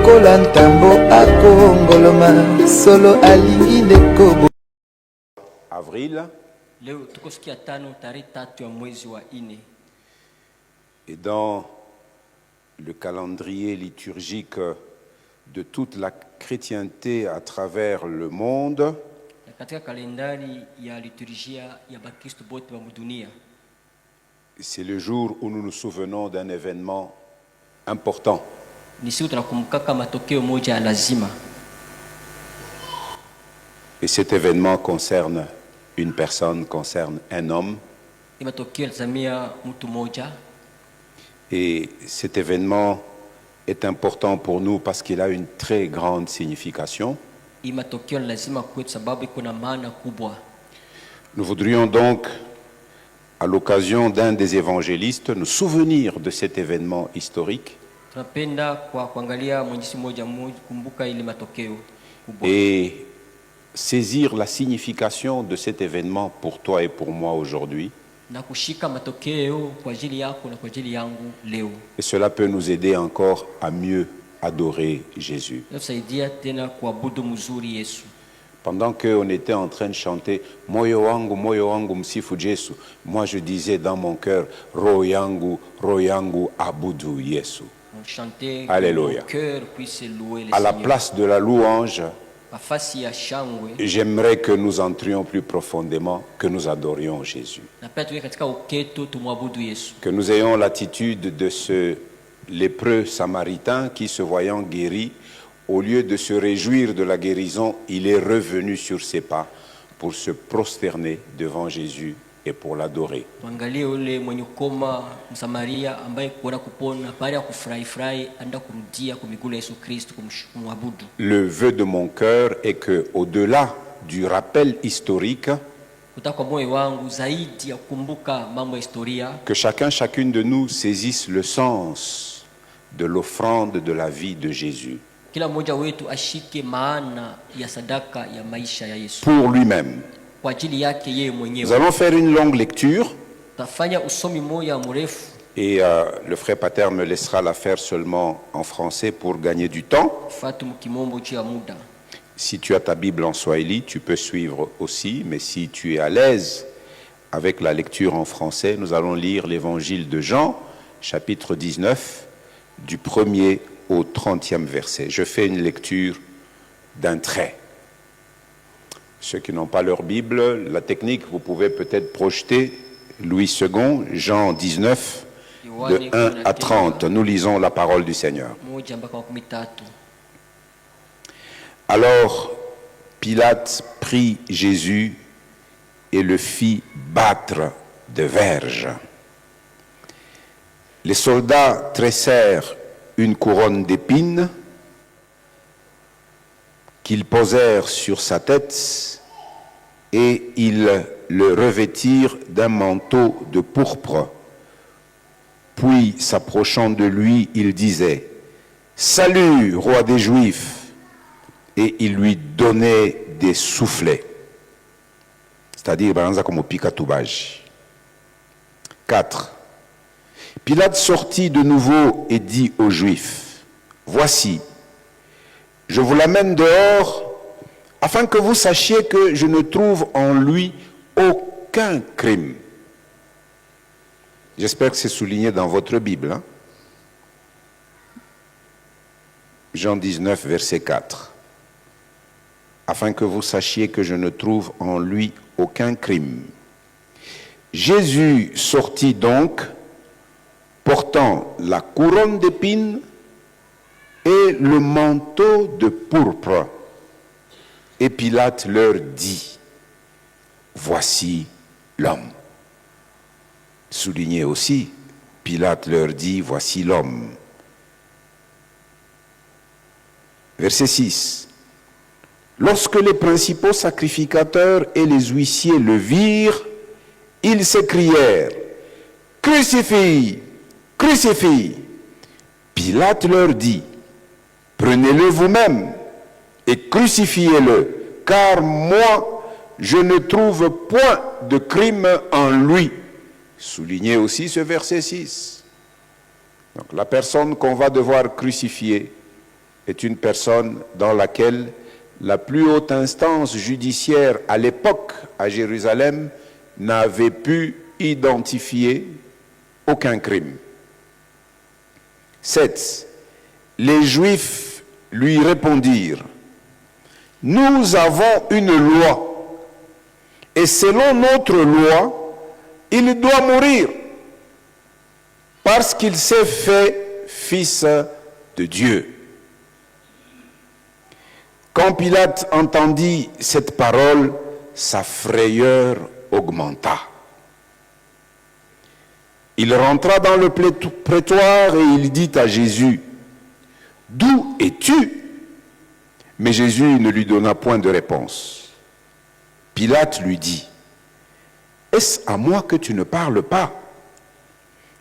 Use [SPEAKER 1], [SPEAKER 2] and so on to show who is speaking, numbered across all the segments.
[SPEAKER 1] lokola ntambo akongoloma solo alingi ndeko.
[SPEAKER 2] Avril. Et dans le calendrier liturgique de toute la chrétienté à travers le monde, c'est le jour où nous nous souvenons d'un événement important. Et cet événement concerne une personne, concerne un homme. Et cet événement est important pour nous parce qu'il a une très grande signification. Nous voudrions donc, à l'occasion d'un des évangélistes, nous souvenir de cet événement historique et saisir la signification de cet événement pour toi et pour moi aujourd'hui. Et cela peut nous aider encore à mieux adorer Jésus. Pendant qu'on était en train de chanter Moyo wangu msifu Yesu, moi je disais dans mon cœur Roho yangu abudu Yesu. Alléluia. À la place de la louange, j'aimerais que nous entrions plus profondément, que nous adorions Jésus. Que nous ayons l'attitude de ce lépreux samaritain qui, se voyant guéri, au lieu de se réjouir de la guérison, il est revenu sur ses pas pour se prosterner devant Jésus et pour l'adorer. Le vœu de mon cœur est que, au-delà du rappel historique, que chacune de nous saisisse le sens de l'offrande de la vie de Jésus. Pour lui-même. Nous allons faire une longue lecture et le frère Pater me laissera la faire seulement en français pour gagner du temps. Si tu as ta Bible en swahili, tu peux suivre aussi, mais si tu es à l'aise avec la lecture en français, nous allons lire l'évangile de Jean, chapitre 19, du 1er au 30e verset. Je fais une lecture d'un trait. Ceux qui n'ont pas leur Bible, la technique, vous pouvez peut-être projeter Louis II, Jean 19, de 1 à 30. Nous lisons la parole du Seigneur. Alors, Pilate prit Jésus et le fit battre de verges. Les soldats tressèrent une couronne d'épines qu'ils posèrent sur sa tête et ils le revêtirent d'un manteau de pourpre. Puis, s'approchant de lui, il disait « Salut, roi des Juifs !» et il lui donnait des soufflets. C'est-à-dire, comme pika toubage. 4. Pilate sortit de nouveau et dit aux Juifs « Voici, je vous l'amène dehors afin que vous sachiez que je ne trouve en lui aucun crime. » J'espère que c'est souligné dans votre Bible. Hein? Jean 19, verset 4. Afin que vous sachiez que je ne trouve en lui aucun crime. Jésus sortit donc, portant la couronne d'épines et le manteau de pourpre. Et Pilate leur dit, voici l'homme. Soulignez aussi, Pilate leur dit, voici l'homme. Verset 6. Lorsque les principaux sacrificateurs et les huissiers le virent, ils s'écrièrent, crucifie, crucifie. Pilate leur dit, prenez-le vous-même et crucifiez-le, car moi, je ne trouve point de crime en lui. Soulignez aussi ce verset 6. Donc la personne qu'on va devoir crucifier est une personne dans laquelle la plus haute instance judiciaire à l'époque à Jérusalem n'avait pu identifier aucun crime. 7. Les Juifs lui répondirent: nous avons une loi, et selon notre loi, il doit mourir, parce qu'il s'est fait fils de Dieu. Quand Pilate entendit cette parole, sa frayeur augmenta. Il rentra dans le prétoire et il dit à Jésus: d'où es-tu? Mais Jésus ne lui donna point de réponse. Pilate lui dit: est-ce à moi que tu ne parles pas?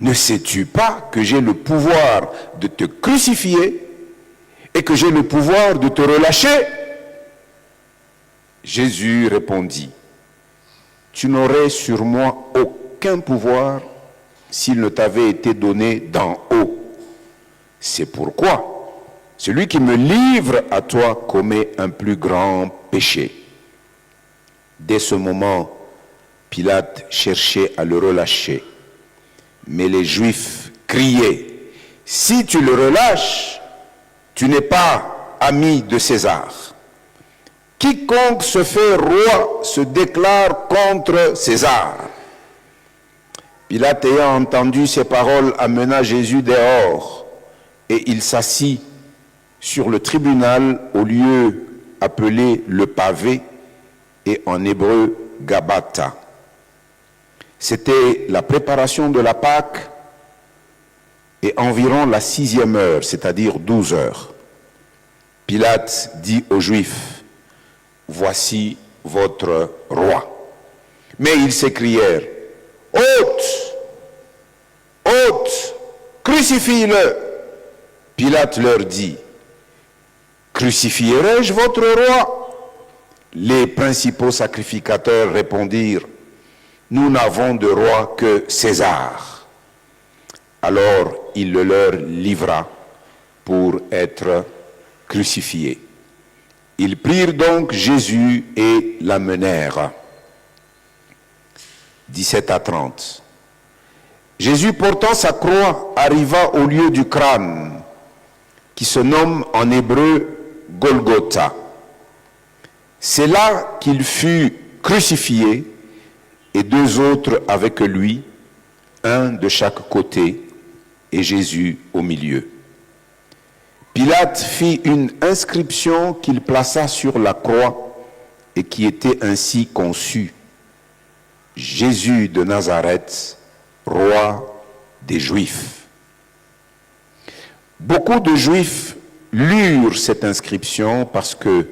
[SPEAKER 2] Ne sais-tu pas que j'ai le pouvoir de te crucifier et que j'ai le pouvoir de te relâcher? Jésus répondit: tu n'aurais sur moi aucun pouvoir s'il ne t'avait été donné d'en haut. C'est pourquoi celui qui me livre à toi commet un plus grand péché. Dès ce moment, Pilate cherchait à le relâcher. Mais les Juifs criaient: si tu le relâches, tu n'es pas ami de César. Quiconque se fait roi se déclare contre César. Pilate, ayant entendu ces paroles, amena Jésus dehors, et il s'assit sur le tribunal au lieu appelé le pavé, et en hébreu Gabata. C'était la préparation de la Pâque et environ la 6e heure, c'est-à-dire 12 heures. Pilate dit aux Juifs: voici votre roi. Mais ils s'écrièrent: ôte, ôte, crucifie-le. Pilate leur dit: crucifierai-je votre roi? Les principaux sacrificateurs répondirent: nous n'avons de roi que César. Alors il le leur livra pour être crucifié. Ils prirent donc Jésus et l'amenèrent. 17 à 30. Jésus, portant sa croix, arriva au lieu du crâne, qui se nomme en hébreu Golgotha. C'est là qu'il fut crucifié, et 2 autres avec lui, un de chaque côté, et Jésus au milieu. Pilate fit une inscription qu'il plaça sur la croix et qui était ainsi conçue: Jésus de Nazareth, roi des Juifs. Beaucoup de Juifs lurent cette inscription parce que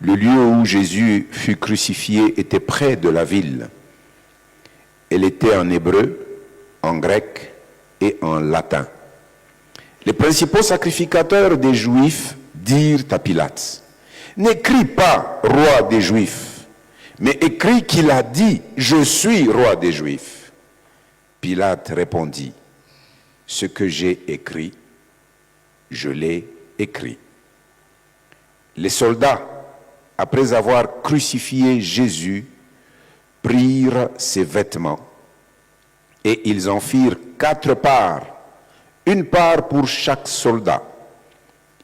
[SPEAKER 2] le lieu où Jésus fut crucifié était près de la ville. Elle était en hébreu, en grec et en latin. Les principaux sacrificateurs des Juifs dirent à Pilate: n'écris pas roi des Juifs, mais écris qu'il a dit: je suis roi des Juifs. Pilate répondit: ce que j'ai écrit, je l'ai écrit. Les soldats, après avoir crucifié Jésus, prirent ses vêtements et ils en firent 4 parts, une part pour chaque soldat.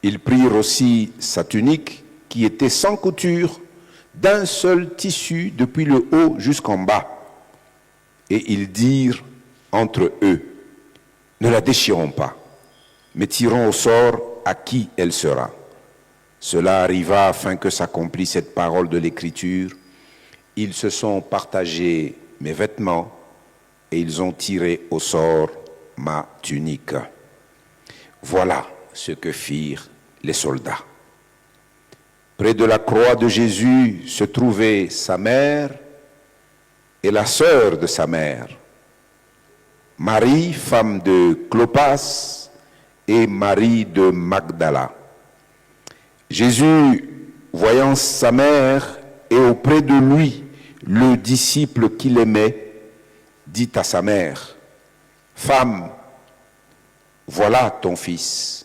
[SPEAKER 2] Ils prirent aussi sa tunique qui était sans couture, d'un seul tissu depuis le haut jusqu'en bas. Et ils dirent entre eux: ne la déchirons pas, mais tirons au sort à qui elle sera. Cela arriva afin que s'accomplisse cette parole de l'Écriture: ils se sont partagés mes vêtements et ils ont tiré au sort ma tunique. Voilà ce que firent les soldats. Près de la croix de Jésus se trouvaient sa mère et la sœur de sa mère, Marie, femme de Clopas, et Marie de Magdala. Jésus, voyant sa mère et auprès de lui le disciple qu'il aimait, dit à sa mère: femme, voilà ton fils.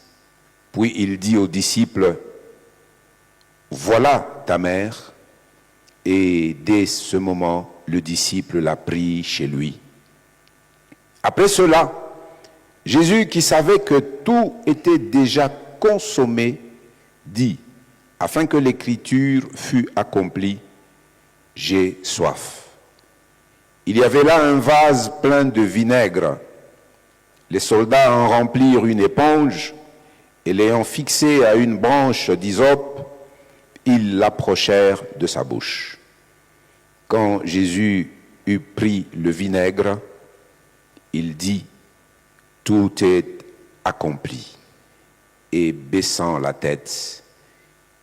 [SPEAKER 2] Puis il dit aux disciples, voilà ta mère. Et dès ce moment, le disciple l'a pris chez lui. Après cela, Jésus, qui savait que tout était déjà consommé, dit, afin que l'écriture fût accomplie, j'ai soif. Il y avait là un vase plein de vinaigre. Les soldats en remplirent une éponge et l'ayant fixée à une branche d'hysope, ils l'approchèrent de sa bouche. Quand Jésus eut pris le vinaigre, il dit, tout est accompli. Et baissant la tête,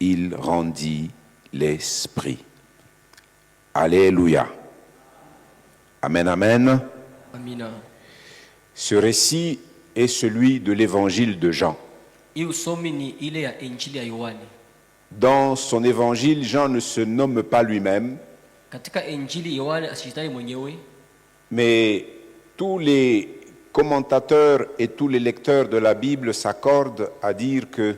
[SPEAKER 2] il rendit l'esprit. Alléluia. Amen, amen.
[SPEAKER 3] Amina.
[SPEAKER 2] Ce récit est celui de l'évangile de Jean.
[SPEAKER 3] Hii usomi ni ile ya Injili ya Yohane.
[SPEAKER 2] Dans son évangile, Jean ne se nomme pas lui-même,
[SPEAKER 3] Katika Injili Yohane asijitaje mwenyewe,
[SPEAKER 2] mais tous les commentateurs et tous les lecteurs de la Bible s'accordent à dire que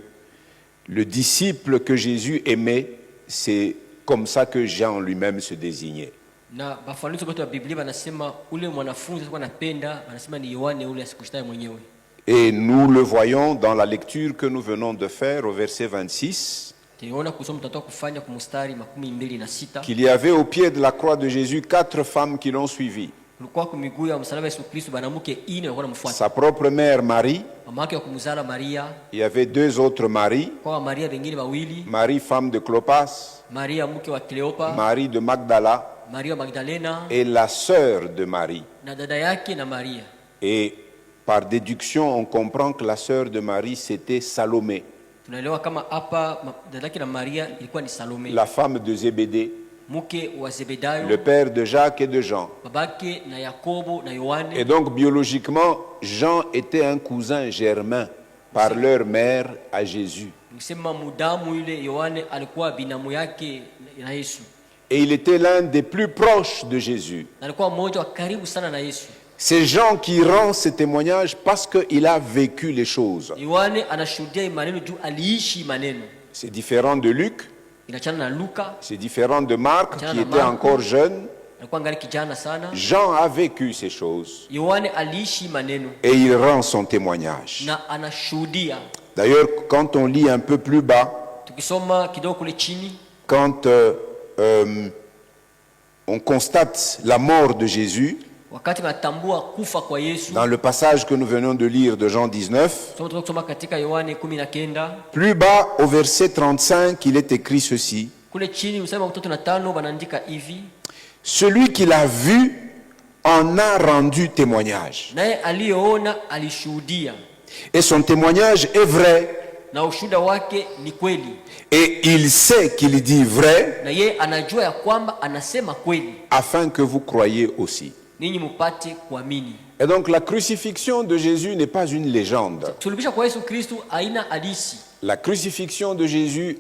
[SPEAKER 2] le disciple que Jésus aimait, c'est comme ça que Jean lui-même se désignait.
[SPEAKER 3] na bafanuzi wote wa Biblia wanasema ule mwanafunzi alikuwa anapenda, wanasema ni Yohane ule asikujitaje mwenyewe.
[SPEAKER 2] Et nous le voyons dans la lecture que nous venons de faire au verset 26,
[SPEAKER 3] Tunaona kusoma tutatoka kufanya kwa mstari 26
[SPEAKER 2] qu'il y avait au pied de la croix de Jésus 4 femmes qui l'ont suivi.
[SPEAKER 3] kulikuwa kwa miguu ya msalaba Yesu Kristo banamuke 4 walikuwa wanamfuata.
[SPEAKER 2] Sa propre mère Marie,
[SPEAKER 3] Mama yake wa kumzala Maria,
[SPEAKER 2] il y avait 2 autres Marie,
[SPEAKER 3] kwa Maria wengine wawili,
[SPEAKER 2] Marie femme de Clopas,
[SPEAKER 3] Maria mke wa Kleopa,
[SPEAKER 2] Marie de Magdala
[SPEAKER 3] Maria Magdalena
[SPEAKER 2] et la sœur de Marie.
[SPEAKER 3] na dada yake na Maria.
[SPEAKER 2] Et par déduction, on comprend que la sœur de Marie, c'était Salomé,
[SPEAKER 3] Tunaelewa kama hapa dada yake na Maria ilikuwa ni Salome,
[SPEAKER 2] la femme de Zébédée,
[SPEAKER 3] mke wa Zebedayo,
[SPEAKER 2] le père de Jacques et de Jean.
[SPEAKER 3] babake na Yakobo na Yohane.
[SPEAKER 2] Et donc, biologiquement, Jean était un cousin germain par leur mère à Jésus.
[SPEAKER 3] Nikisema mudamu yule Yohane alikuwa binamu yake na Yesu.
[SPEAKER 2] Et il était l'un des plus proches de Jésus.
[SPEAKER 3] Na alikuwa mmoja wa karibu sana na Yesu.
[SPEAKER 2] C'est Jean qui rend ce témoignage parce qu'il a vécu les choses.
[SPEAKER 3] Yohane anashuhudia maneno juu aliishi maneno.
[SPEAKER 2] C'est différent de Luc,
[SPEAKER 3] Inachana na Luka,
[SPEAKER 2] c'est différent de Marc qui était encore jeune.
[SPEAKER 3] alikuwa ngali kijana sana.
[SPEAKER 2] Jean a vécu ces choses
[SPEAKER 3] Yohane aliishi maneno
[SPEAKER 2] et il rend son témoignage.
[SPEAKER 3] na anashuhudia.
[SPEAKER 2] D'ailleurs, quand on lit un peu plus bas,
[SPEAKER 3] Tukisoma kidogo kule chini,
[SPEAKER 2] quand on constate la mort de Jésus,
[SPEAKER 3] wakati natambua kufa kwa Yesu,
[SPEAKER 2] dans le passage que nous venons de lire de Jean 19,
[SPEAKER 3] somo tukisoma katika Yohane 19,
[SPEAKER 2] plus bas au verset 35, il est écrit ceci.
[SPEAKER 3] kule chini usema 35 wanaandika hivi:
[SPEAKER 2] Celui qui l'a vu en a rendu témoignage.
[SPEAKER 3] naye aliyoona alishuhudia,
[SPEAKER 2] Et son témoignage est vrai.
[SPEAKER 3] na ushuhuda wake ni kweli,
[SPEAKER 2] Et il sait qu'il dit vrai
[SPEAKER 3] na ye anajua ya kwamba anasema kweli,
[SPEAKER 2] afin que vous croyiez aussi.
[SPEAKER 3] ninyi mupate kuamini.
[SPEAKER 2] Et donc la crucifixion de Jésus n'est pas une légende.
[SPEAKER 3] Sulubisha kwa Yesu Kristo haina hadisi.
[SPEAKER 2] La crucifixion de Jésus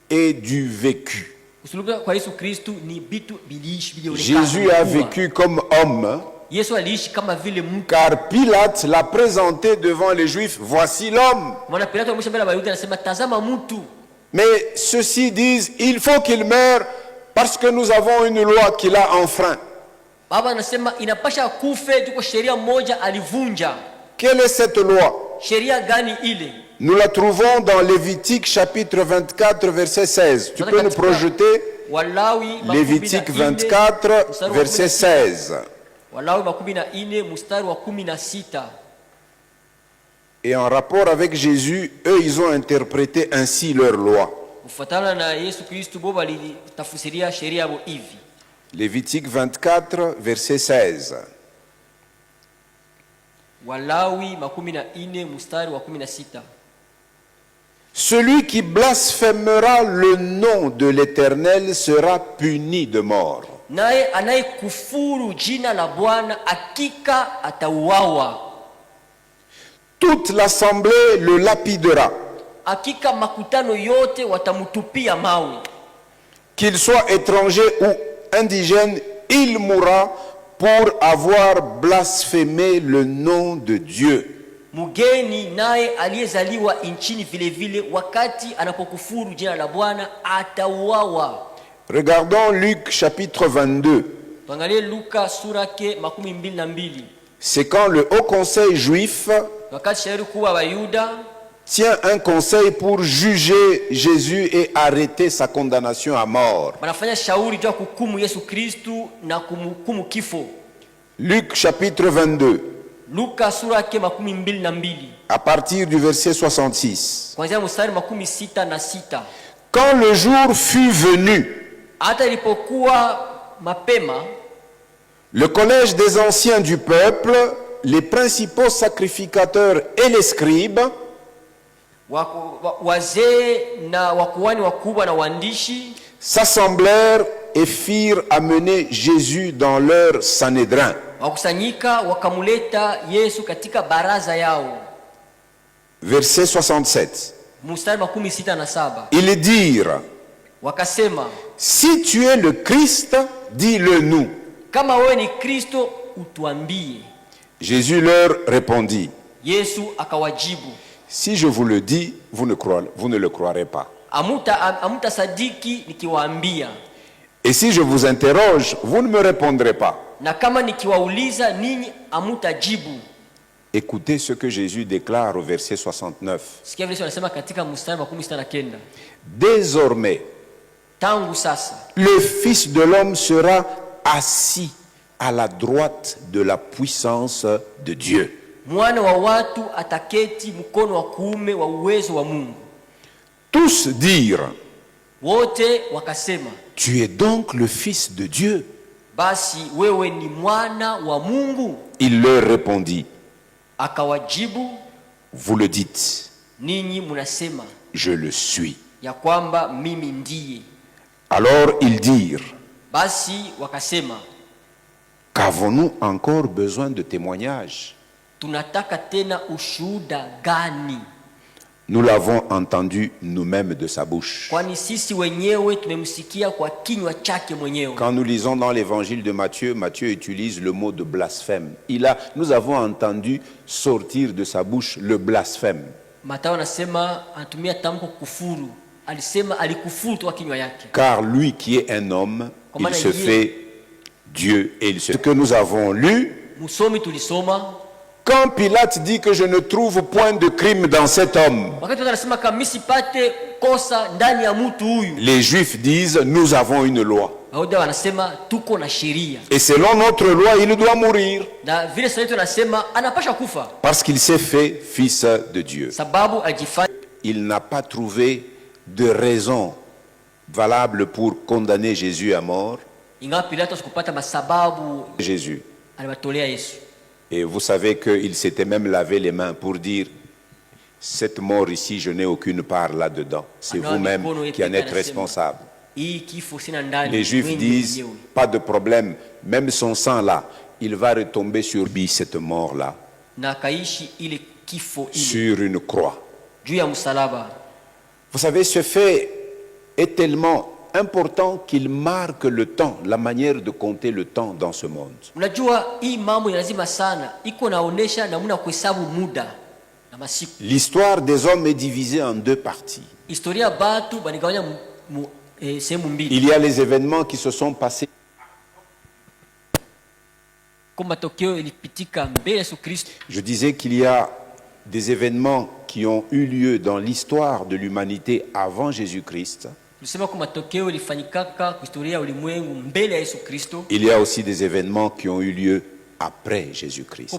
[SPEAKER 2] est du vécu.
[SPEAKER 3] Sulubisha kwa Yesu Kristo ni bitu biliishi bilionekana.
[SPEAKER 2] Jésus a vécu comme homme,
[SPEAKER 3] Yesu aliishi kama vile mtu.
[SPEAKER 2] car Pilate l'a présenté devant les Juifs. Voici l'homme.
[SPEAKER 3] Mwana Pilato mwisho mbele ya Wayahudi anasema tazama mtu.
[SPEAKER 2] Mais ceux-ci disent, il faut qu'il meure parce que nous avons une loi qu'il a enfreint.
[SPEAKER 3] Baba anasema inapasha kufe, tuko sheria moja alivunja.
[SPEAKER 2] Quelle est cette loi?
[SPEAKER 3] Sheria gani ile?
[SPEAKER 2] Nous la trouvons dans Lévitique chapitre 24 verset 16. Tu peux nous projeter
[SPEAKER 3] Walawi
[SPEAKER 2] Lévitique 24 verset 16.
[SPEAKER 3] Walawi 14 mstari wa 16.
[SPEAKER 2] Et en rapport avec Jésus, eux, ils ont interprété ainsi leur loi.
[SPEAKER 3] Kufuatana na Yesu Kristo bo walitafsiria sheria yao hivi.
[SPEAKER 2] Lévitique 24 verset 16.
[SPEAKER 3] Walawi 14 mstari wa 16.
[SPEAKER 2] Celui qui blasphémera le nom de l'Éternel sera puni de mort.
[SPEAKER 3] Naye anayekufuru jina la Bwana hakika atauawa.
[SPEAKER 2] Toute l'assemblée le lapidera.
[SPEAKER 3] Hakika makutano yote watamutupia mawe.
[SPEAKER 2] Qu'il soit étranger ou indigène, il mourra pour avoir blasphémé le nom de Dieu.
[SPEAKER 3] mgeni naye aliyezaliwa nchini vile vile wakati anapokufuru jina la Bwana atauawa.
[SPEAKER 2] Regardons Luc chapitre 22.
[SPEAKER 3] Tuangalie Luka sura ke 22.
[SPEAKER 2] C'est quand le haut conseil juif
[SPEAKER 3] Wakati shauri kuwa Wayuda
[SPEAKER 2] tient un conseil pour juger Jésus et arrêter sa condamnation à mort.
[SPEAKER 3] wanafanya shauri juu ya kuhukumu Yesu Kristu na kumhukumu kifo.
[SPEAKER 2] Luc chapitre 22,
[SPEAKER 3] Luka sura ke 22
[SPEAKER 2] à partir du verset 66.
[SPEAKER 3] kuanzia mstari 66.
[SPEAKER 2] Quand le jour fut venu,
[SPEAKER 3] Hata ilipokuwa mapema,
[SPEAKER 2] le collège des anciens du peuple, les principaux sacrificateurs et les scribes,
[SPEAKER 3] wazee na wakuhani wakubwa na waandishi
[SPEAKER 2] s'assemblèrent et firent amener Jésus dans leur Sanhédrin.
[SPEAKER 3] wakusanyika wakamuleta Yesu katika baraza yao.
[SPEAKER 2] Verset 67.
[SPEAKER 3] Mstari 67.
[SPEAKER 2] Ils dirent,
[SPEAKER 3] Wakasema,
[SPEAKER 2] si tu es le Christ, dis-le nous.
[SPEAKER 3] kama wewe ni Kristo utuambie.
[SPEAKER 2] Jésus leur répondit,
[SPEAKER 3] Yesu akawajibu,
[SPEAKER 2] si je vous le dis, vous ne le croirez pas.
[SPEAKER 3] amuta sadiki nikiwaambia,
[SPEAKER 2] Et si je vous interroge, vous ne me répondrez pas.
[SPEAKER 3] na kama nikiwauliza ninyi amutajibu.
[SPEAKER 2] Écoutez ce que Jésus déclare au verset 69.
[SPEAKER 3] Sikia vile anasema katika mstari 69.
[SPEAKER 2] Désormais,
[SPEAKER 3] Tangu sasa
[SPEAKER 2] le Fils de l'homme sera assis à la droite de la puissance de Dieu.
[SPEAKER 3] mwana wa watu ataketi mkono wa kuume wa uwezo wa Mungu.
[SPEAKER 2] Tous dirent,
[SPEAKER 3] Wote wakasema,
[SPEAKER 2] tu es donc le Fils de Dieu.
[SPEAKER 3] basi wewe ni mwana wa Mungu.
[SPEAKER 2] Il leur répondit,
[SPEAKER 3] Akawajibu,
[SPEAKER 2] vous le dites,
[SPEAKER 3] ninyi munasema
[SPEAKER 2] je le suis.
[SPEAKER 3] ya kwamba mimi ndiye.
[SPEAKER 2] Alors ils dirent,
[SPEAKER 3] Basi wakasema,
[SPEAKER 2] qu'avons-nous encore besoin de témoignages?
[SPEAKER 3] tunataka tena ushuhuda gani?
[SPEAKER 2] Nous l'avons entendu nous-mêmes de sa bouche.
[SPEAKER 3] Kwani sisi wenyewe tumemsikia kwa kinywa chake mwenyewe.
[SPEAKER 2] Quand nous lisons dans l'évangile de Matthieu, Matthieu utilise le mot de blasphème. Nous avons entendu sortir de sa bouche le blasphème.
[SPEAKER 3] Mathayo anasema anatumia tamko kufuru. Alisema alikufuru kwa kinywa yake.
[SPEAKER 2] Car lui qui est un homme, il se fait Dieu. Et ce que nous avons lu,
[SPEAKER 3] Musomi tulisoma,
[SPEAKER 2] quand Pilate dit que je ne trouve point de crime dans cet homme,
[SPEAKER 3] wakati anasema kama misipate kosa ndani ya mtu huyu,
[SPEAKER 2] les Juifs disent nous avons une loi.
[SPEAKER 3] Wayuda wanasema tuko na sheria.
[SPEAKER 2] Et selon notre loi, il doit mourir.
[SPEAKER 3] Na vile sasa tunasema anapasha kufa.
[SPEAKER 2] Parce qu'il s'est fait fils de Dieu.
[SPEAKER 3] Sababu alijifanya.
[SPEAKER 2] Il n'a pas trouvé de raison valable pour condamner Jésus à mort.
[SPEAKER 3] Ingawa Pilato sikupata masababu
[SPEAKER 2] Jésus.
[SPEAKER 3] aliwatolea Yesu.
[SPEAKER 2] Et vous savez qu'il s'était même lavé les mains pour dire, cette mort ici, je n'ai aucune part là-dedans. C'est vous-même qui en êtes responsable. Les Juifs disent, pas de problème, même son sang là, il va retomber sur lui, cette mort-là, sur une croix. Vous savez, ce fait est tellement important qu'il marque le temps, la manière de compter le temps dans ce monde. L'histoire des hommes est divisée en deux parties. Il y a les événements qui se sont passés. Je disais qu'il y a des événements qui ont eu lieu dans l'histoire de l'humanité avant Jésus-Christ. Il y a aussi des événements qui ont eu lieu après Jésus-Christ.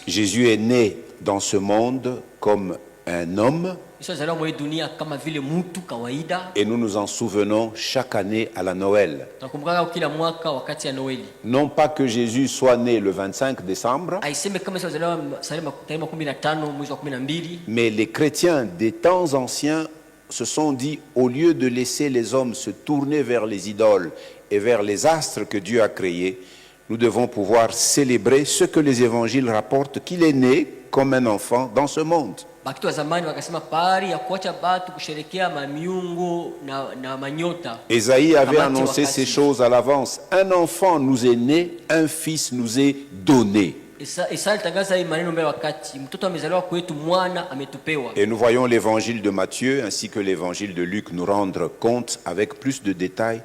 [SPEAKER 2] Jésus est né dans ce monde comme un homme et nous nous en souvenons chaque année à la Noël. Non pas que Jésus soit né le 25 décembre, mais les chrétiens des temps anciens se sont dit, au lieu de laisser les hommes se tourner vers les idoles et vers les astres que Dieu a créés, nous devons pouvoir célébrer ce que les évangiles rapportent, qu'il est né comme un enfant dans ce monde. Ésaïe avait annoncé ces choses à l'avance. Un enfant nous est né, un fils nous est donné.
[SPEAKER 3] Isaya alitangaza hii maneno mbele wakati mtoto amezaliwa kwetu, mwana ametupewa.
[SPEAKER 2] Et nous voyons l'évangile de Matthieu ainsi que l'évangile de Luc nous rendre compte avec plus de détails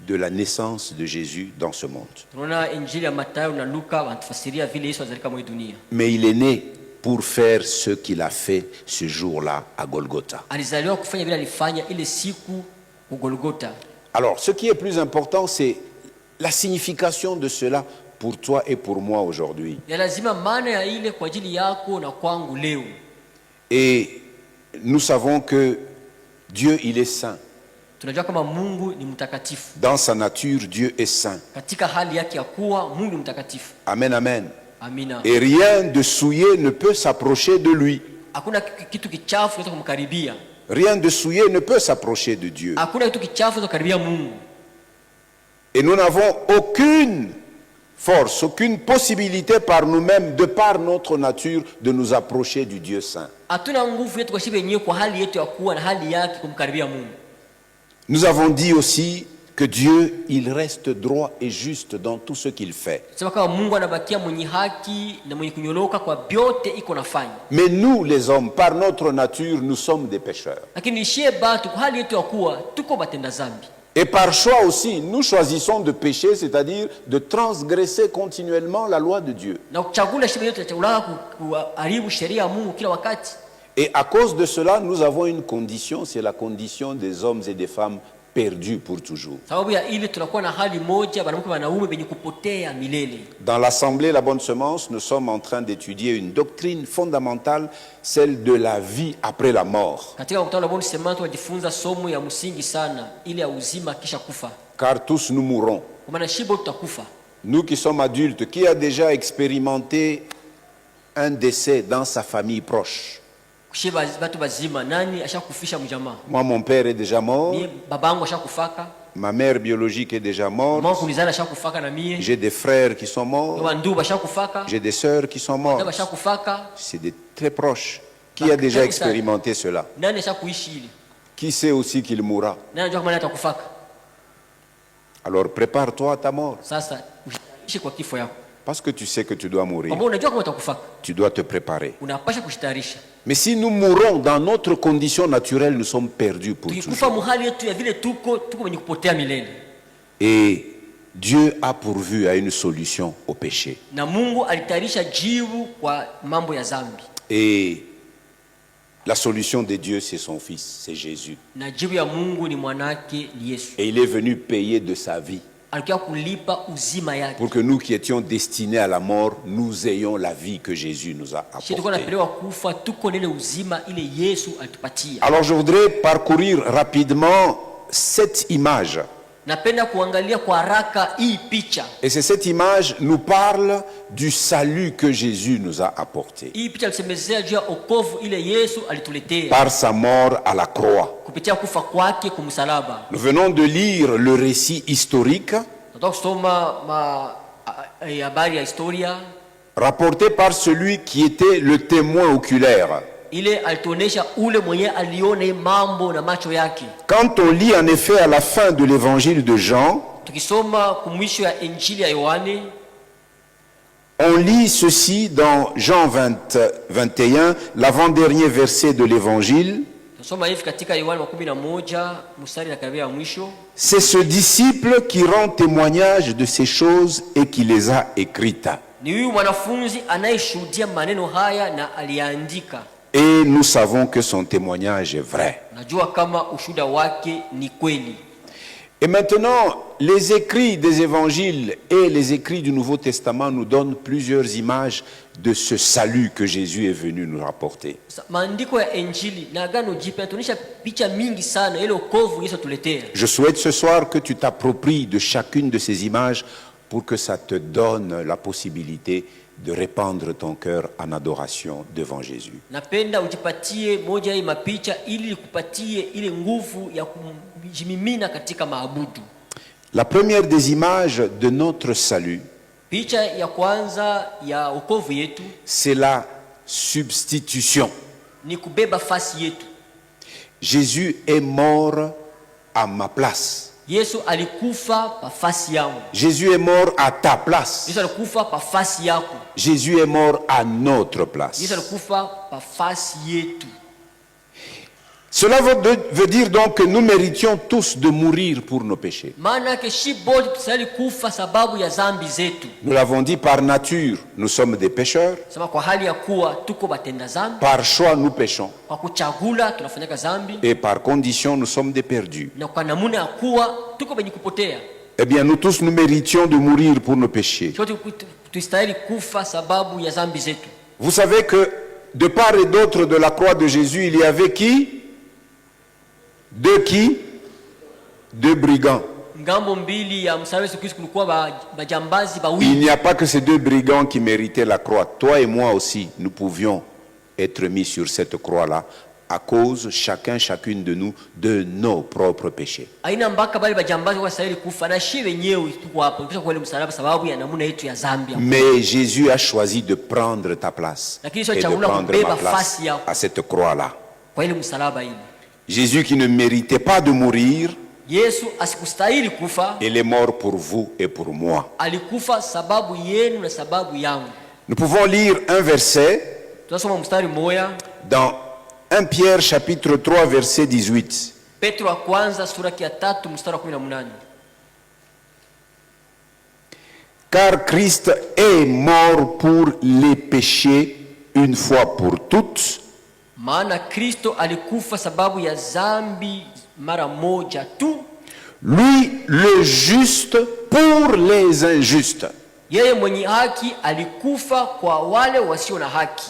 [SPEAKER 2] de la naissance de Jésus dans ce monde.
[SPEAKER 3] Tunaona Injili ya Mathayo na Luka wanatufasiria vile Yesu alizalika mwa dunia.
[SPEAKER 2] Mais il est né pour faire ce qu'il a fait ce jour-là à Golgotha.
[SPEAKER 3] Alizaliwa kufanya vile alifanya ile siku ku Golgotha.
[SPEAKER 2] Alors, ce qui est plus important, c'est la signification de cela pour toi et pour moi aujourd'hui.
[SPEAKER 3] Ya lazima maana ya ile kwa ajili yako na kwangu leo.
[SPEAKER 2] Et nous savons que Dieu, il est saint.
[SPEAKER 3] Tunajua kama Mungu ni mtakatifu.
[SPEAKER 2] Dans sa nature, Dieu est saint.
[SPEAKER 3] Katika hali yake ya kuwa Mungu ni mtakatifu.
[SPEAKER 2] Amen, amen.
[SPEAKER 3] Amina.
[SPEAKER 2] Et rien de souillé ne peut s'approcher de lui.
[SPEAKER 3] Hakuna kitu kichafu kinaweza kumkaribia.
[SPEAKER 2] Rien de souillé ne peut s'approcher de Dieu.
[SPEAKER 3] Hakuna kitu kichafu kinaweza kukaribia Mungu.
[SPEAKER 2] Et nous n'avons aucune force, aucune possibilité par nous-mêmes, de par notre nature, de nous approcher du Dieu saint.
[SPEAKER 3] Hatuna nguvu yetu kwa sababu yenyewe kwa hali yetu ya kuwa na hali yake kumkaribia Mungu.
[SPEAKER 2] Nous avons dit aussi que Dieu, il reste droit et juste dans tout ce qu'il fait.
[SPEAKER 3] Sema kama Mungu anabakia mwenye haki na mwenye kunyoloka kwa vyote iko nafanya.
[SPEAKER 2] Mais nous, les hommes, par notre nature, nous sommes des pécheurs.
[SPEAKER 3] Lakini ishie batu kwa hali yetu ya kuwa tuko batenda zambi.
[SPEAKER 2] Et par choix aussi, nous choisissons de pécher, c'est-à-dire de transgresser continuellement la loi de Dieu.
[SPEAKER 3] Na kuchagula sheria yetu tunataka kuharibu sheria ya Mungu kila wakati.
[SPEAKER 2] Et à cause de cela, nous avons une condition, c'est la condition des hommes et des femmes perdus pour toujours.
[SPEAKER 3] Sababu ya ile tunakuwa na hali moja wanawake wanaume wenye kupotea milele.
[SPEAKER 2] Dans l'Assemblée La Bonne Semence, nous sommes en train d'étudier une doctrine fondamentale, celle de la vie après la mort.
[SPEAKER 3] Katika mkutano wa Bonne Semence tunajifunza somo ya msingi sana, ile ya uzima kisha kufa.
[SPEAKER 2] Car tous nous mourrons.
[SPEAKER 3] Kwa maana shibo tutakufa.
[SPEAKER 2] Nous qui sommes adultes, qui a déjà expérimenté un décès dans sa famille proche?
[SPEAKER 3] Kushiba batu bazima nani ashakufisha mjamaa?
[SPEAKER 2] Moi, mon père est déjà mort.
[SPEAKER 3] Mie babangu ashakufaka.
[SPEAKER 2] Ma mère biologique est déjà morte.
[SPEAKER 3] Mamangu kunizala ashakufaka na mie.
[SPEAKER 2] J'ai des frères qui sont morts.
[SPEAKER 3] Kwa ndugu ashakufaka.
[SPEAKER 2] J'ai des sœurs qui sont mortes.
[SPEAKER 3] Baba ashakufaka.
[SPEAKER 2] C'est des très proches. Qui a déjà expérimenté cela?
[SPEAKER 3] Nani ashakuishi ile?
[SPEAKER 2] Qui sait aussi qu'il mourra?
[SPEAKER 3] Nani anajua kama atakufaka?
[SPEAKER 2] Alors prépare-toi à ta mort.
[SPEAKER 3] Sasa uishi kwa kifo yako.
[SPEAKER 2] Parce que tu sais que tu dois mourir.
[SPEAKER 3] Kama unajua kama utakufaka.
[SPEAKER 2] Tu dois te préparer.
[SPEAKER 3] Unapasha kujitayarisha.
[SPEAKER 2] Mais si nous mourons dans notre condition naturelle, nous sommes perdus pour
[SPEAKER 3] Tukikufa
[SPEAKER 2] toujours.
[SPEAKER 3] muhali yetu ya vile tuko wenye kupotea milele.
[SPEAKER 2] Et Dieu a pourvu à une solution au péché.
[SPEAKER 3] Na Mungu alitayarisha jibu kwa mambo ya zambi.
[SPEAKER 2] Et la solution de Dieu, c'est son Fils, c'est Jésus.
[SPEAKER 3] Na jibu ya Mungu ni mwanake ni Yesu.
[SPEAKER 2] Et il est venu payer de sa vie
[SPEAKER 3] Alikuwa kulipa uzima yake.
[SPEAKER 2] pour que nous qui étions destinés à la mort, nous ayons la vie que Jésus nous a
[SPEAKER 3] Sisi tuko
[SPEAKER 2] apportée.
[SPEAKER 3] napelewa kufa, tuko nile uzima ile Yesu alitupatia.
[SPEAKER 2] Alors je voudrais parcourir rapidement cette image.
[SPEAKER 3] Napenda kuangalia kwa haraka hii picha.
[SPEAKER 2] Et c'est cette image nous parle du salut que Jésus nous a apporté
[SPEAKER 3] Hii picha alisemezea juu ya okovu ile Yesu alituletea
[SPEAKER 2] par sa mort à la croix.
[SPEAKER 3] kupitia kufa kwake kumsalaba.
[SPEAKER 2] Nous venons de lire le récit historique
[SPEAKER 3] Tunataka kusoma habari ya historia
[SPEAKER 2] rapporté par celui qui était le témoin oculaire.
[SPEAKER 3] ile alituonesha ule mwenye aliona mambo na macho yake.
[SPEAKER 2] Quand on lit en effet à la fin de l'évangile de Jean,
[SPEAKER 3] Tukisoma kumwisho ya Injili ya Yohane,
[SPEAKER 2] on lit ceci dans Jean 21, l'avant-dernier verset de l'évangile.
[SPEAKER 3] tunasoma hivi katika Yohane 11 mstari na karibia mwisho.
[SPEAKER 2] C'est ce disciple qui rend témoignage de ces choses et qui les a écrites.
[SPEAKER 3] Ni huyu mwanafunzi anayeshuhudia maneno haya na aliandika.
[SPEAKER 2] Et nous savons que son témoignage est vrai.
[SPEAKER 3] Najua kama ushuhuda wake ni kweli.
[SPEAKER 2] Et maintenant, les écrits des évangiles et les écrits du Nouveau Testament nous donnent plusieurs images de ce salut que Jésus est venu nous rapporter.
[SPEAKER 3] Maandiko ya Injili na Agano Jipya yanatuonyesha picha mingi sana ile wokovu Yesu tuletea.
[SPEAKER 2] Je souhaite ce soir que tu t'appropries de chacune de ces images pour que ça te donne la possibilité de répandre ton cœur en adoration devant Jésus.
[SPEAKER 3] Napenda ujipatie moja hii mapicha ili kupatie ile nguvu ya kujimimina katika maabudu.
[SPEAKER 2] La première des images de notre salut,
[SPEAKER 3] Picha ya kwanza ya wokovu yetu
[SPEAKER 2] c'est la substitution.
[SPEAKER 3] ni kubeba fasi yetu.
[SPEAKER 2] Jésus est mort à ma place.
[SPEAKER 3] Yesu alikufa pafasi yangu.
[SPEAKER 2] Jésus est mort à ta place.
[SPEAKER 3] Yesu alikufa pafasi yako.
[SPEAKER 2] Jésus est mort à notre
[SPEAKER 3] Yesu
[SPEAKER 2] place.
[SPEAKER 3] alikufa pafasi yetu.
[SPEAKER 2] Cela veut dire donc que nous méritions tous de mourir pour nos péchés.
[SPEAKER 3] Maana yake shi bote tusali kufa sababu ya zambi zetu.
[SPEAKER 2] Nous l'avons dit, par nature, nous sommes des pécheurs.
[SPEAKER 3] Sema kwa hali ya kuwa tuko batenda zambi,
[SPEAKER 2] Par choix, nous péchons.
[SPEAKER 3] kwa kuchagula tunafanyaka zambi,
[SPEAKER 2] Et par condition, nous sommes des perdus.
[SPEAKER 3] na kwa namuna ya kuwa tuko benye kupotea.
[SPEAKER 2] Eh bien, nous tous, nous méritions de mourir pour nos péchés.
[SPEAKER 3] Sote tustahili kufa sababu ya zambi zetu.
[SPEAKER 2] Vous savez que de part et d'autre de la croix de Jésus, il y avait qui? Deux brigands.
[SPEAKER 3] Ngambo mbili ya msalaba Yesu Kristo kulikuwa bajambazi
[SPEAKER 2] Il
[SPEAKER 3] bawili.
[SPEAKER 2] n'y a pas que ces deux brigands qui méritaient la croix. Toi et moi aussi, nous pouvions être mis sur cette croix-là à cause, chacune de nous, de nos propres péchés.
[SPEAKER 3] Aina mpaka bali bajambazi wasahili kufa na shi wenyewe tuko hapo. Kisha kwa ile msalaba sababu ya namuna yetu ya zambi.
[SPEAKER 2] Mais Jésus a choisi de prendre ta place
[SPEAKER 3] Lakini
[SPEAKER 2] et
[SPEAKER 3] sio
[SPEAKER 2] de
[SPEAKER 3] chagula
[SPEAKER 2] prendre
[SPEAKER 3] kubeba
[SPEAKER 2] ma place
[SPEAKER 3] fasi yako
[SPEAKER 2] à cette croix-là.
[SPEAKER 3] kwa ile msalaba ile.
[SPEAKER 2] Jésus qui ne méritait pas de mourir,
[SPEAKER 3] Yesu asikustahili kufa,
[SPEAKER 2] il est mort pour vous et pour moi.
[SPEAKER 3] alikufa sababu yenu na sababu yangu.
[SPEAKER 2] Nous pouvons lire un verset
[SPEAKER 3] Tunasoma mstari moja
[SPEAKER 2] dans 1 Pierre chapitre 3 verset 18.
[SPEAKER 3] Petro wa kwanza sura ya 3 mstari wa 18.
[SPEAKER 2] Car Christ est mort pour les péchés une fois pour toutes,
[SPEAKER 3] Maana Kristo alikufa sababu ya zambi mara moja tu,
[SPEAKER 2] lui le juste pour les injustes.
[SPEAKER 3] yeye mwenye haki alikufa kwa wale wasio na haki.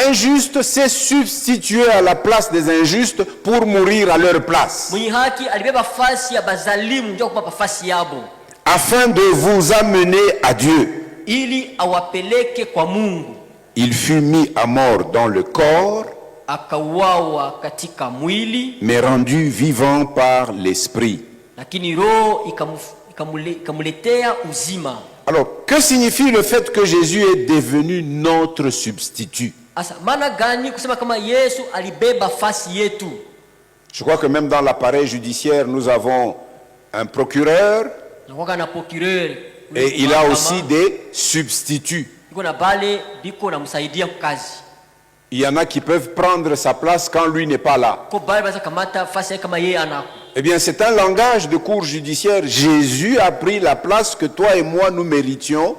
[SPEAKER 2] Injuste s'est substitué à la place des injustes pour mourir à leur place,
[SPEAKER 3] Mwenye haki alibeba fasi ya bazalimu ndio kupa fasi yabo,
[SPEAKER 2] afin de vous amener à Dieu.
[SPEAKER 3] ili awapeleke kwa Mungu.
[SPEAKER 2] Il fut mis à mort dans le corps,
[SPEAKER 3] Akauawa katika mwili,
[SPEAKER 2] mais rendu vivant par l'Esprit.
[SPEAKER 3] lakini roho ikamuletea uzima.
[SPEAKER 2] Alors, que signifie le fait que Jésus est devenu notre substitut?
[SPEAKER 3] Asa maana gani kusema kama Yesu alibeba fasi yetu?
[SPEAKER 2] Je crois que même dans l'appareil judiciaire, nous avons un procureur
[SPEAKER 3] Nakuwa na procureur
[SPEAKER 2] et il a aussi des substituts.
[SPEAKER 3] iko na bale biko na msaidia kazi.
[SPEAKER 2] Il y en a qui peuvent prendre sa place quand lui n'est pas là.
[SPEAKER 3] Ko bale baza kamata fasi yake kama yeye anako.
[SPEAKER 2] Eh bien, c'est un langage de cour judiciaire. Jésus a pris la place que toi et moi nous méritions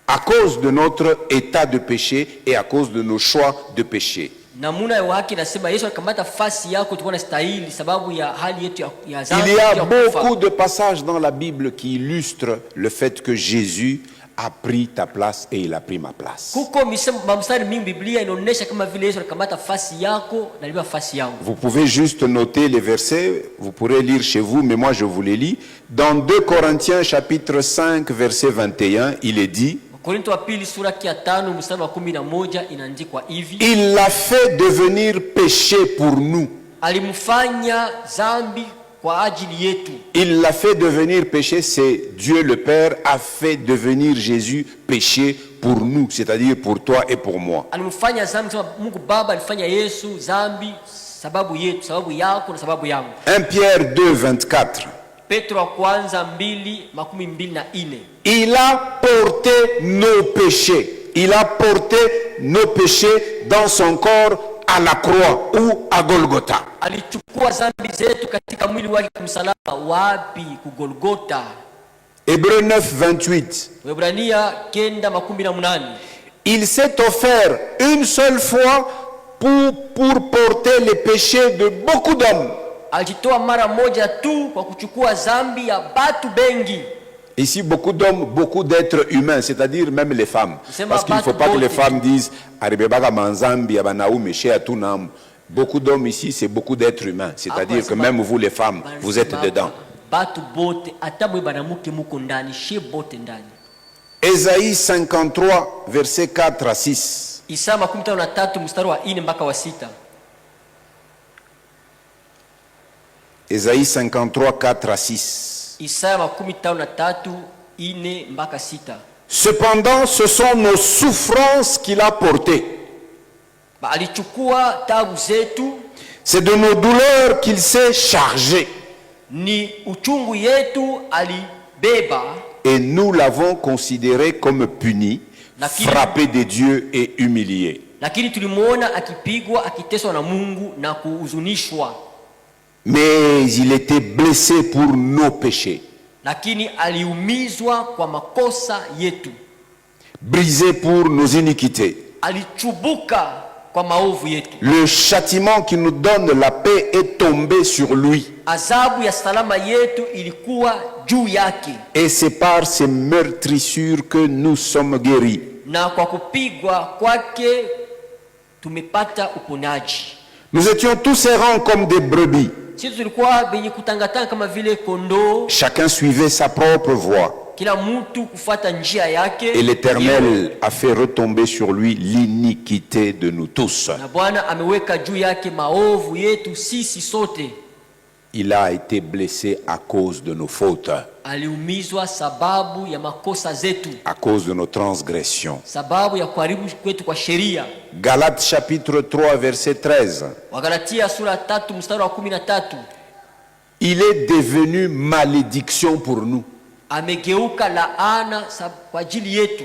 [SPEAKER 2] à cause de notre état de péché et à cause de nos choix de péché.
[SPEAKER 3] Namuna ya haki nasema Yesu akamata fasi yako tulikuwa na stahili sababu ya hali yetu ya zambi.
[SPEAKER 2] Il y a beaucoup de passages dans la Bible qui illustrent le fait que Jésus a pris ta place et il a pris ma place.
[SPEAKER 3] Kuko mstari mingi Biblia inaonyesha kama vile Yesu akamata fasi yako na aliba fasi yangu.
[SPEAKER 2] Vous pouvez juste noter les versets, vous pourrez lire chez vous, mais moi je vous les lis. Dans 2 Corinthiens chapitre 5 verset 21, il est dit:
[SPEAKER 3] Korinto wa pili sura ya 5 mstari wa 11 inaandikwa hivi:
[SPEAKER 2] il l'a fait devenir péché pour nous.
[SPEAKER 3] Alimfanya zambi kwa ajili yetu.
[SPEAKER 2] Il l'a fait devenir péché, c'est Dieu le Père a fait devenir Jésus péché pour nous, c'est-à-dire pour toi et pour moi.
[SPEAKER 3] Alimfanya zambi kama Mungu Baba alifanya Yesu zambi sababu yetu, sababu yako na sababu yangu.
[SPEAKER 2] 1 Pierre 2 24.
[SPEAKER 3] Petro wa kwanza 2:24.
[SPEAKER 2] Il a porté nos péchés. Il a porté nos péchés dans son corps à la croix ou à Golgotha.
[SPEAKER 3] Alichukua zambi zetu katika mwili wake kumsalaba wapi? Kugolgota.
[SPEAKER 2] Hébreux 9 28.
[SPEAKER 3] Waebrania 9:18.
[SPEAKER 2] Il s'est offert une seule fois pour porter les péchés de beaucoup d'hommes.
[SPEAKER 3] Alijitoa mara moja tu kwa kuchukua zambi ya batu bengi.
[SPEAKER 2] Ici, beaucoup d'hommes, beaucoup d'êtres humains, c'est-à-dire même les femmes. Parce qu'il ne faut pas que les femmes disent beaucoup d'hommes ici, c'est beaucoup d'êtres humains. C'est-à-dire que même vous, les femmes, vous êtes dedans. Ésaïe 53, versets 4 à 6. Ésaïe 53, 4 à 6. Cependant, ce sont nos souffrances qu'il a portées. C'est de nos douleurs qu'il s'est chargé.
[SPEAKER 3] ni uchungu yetu alibeba,
[SPEAKER 2] et nous l'avons considéré comme puni, frappé de Dieu et humilié.
[SPEAKER 3] lakini tulimuona akipigwa, akiteswa na Mungu na kuhuzunishwa.
[SPEAKER 2] Mais il était blessé pour nos péchés,
[SPEAKER 3] Lakini aliumizwa kwa makosa yetu,
[SPEAKER 2] brisé pour nos iniquités.
[SPEAKER 3] alichubuka kwa maovu yetu.
[SPEAKER 2] Le châtiment qui nous donne la paix est tombé sur lui.
[SPEAKER 3] Adhabu ya salama yetu ilikuwa juu yake,
[SPEAKER 2] Et c'est par ces meurtrissures que nous sommes guéris.
[SPEAKER 3] na kwa kupigwa kwake tumepata uponaji.
[SPEAKER 2] Nous étions tous errants comme des brebis.
[SPEAKER 3] Sisi tulikuwa benye kutangatanga kama vile kondoo,
[SPEAKER 2] Chacun suivait sa propre voie.
[SPEAKER 3] kila mtu kufuata njia yake.
[SPEAKER 2] Et l'Éternel a fait retomber sur lui l'iniquité de nous tous.
[SPEAKER 3] Na Bwana ameweka juu yake maovu yetu sisi sote.
[SPEAKER 2] Il a été blessé à cause de nos fautes,
[SPEAKER 3] Aliumizwa sababu ya makosa zetu,
[SPEAKER 2] à cause de nos transgressions.
[SPEAKER 3] sababu ya kuharibu kwetu kwa sheria.
[SPEAKER 2] Galates chapitre 3 verset 13.
[SPEAKER 3] Wagalatia sura 3 mstari wa 13.
[SPEAKER 2] Il est devenu malédiction pour nous.
[SPEAKER 3] Amegeuka laana kwa ajili yetu.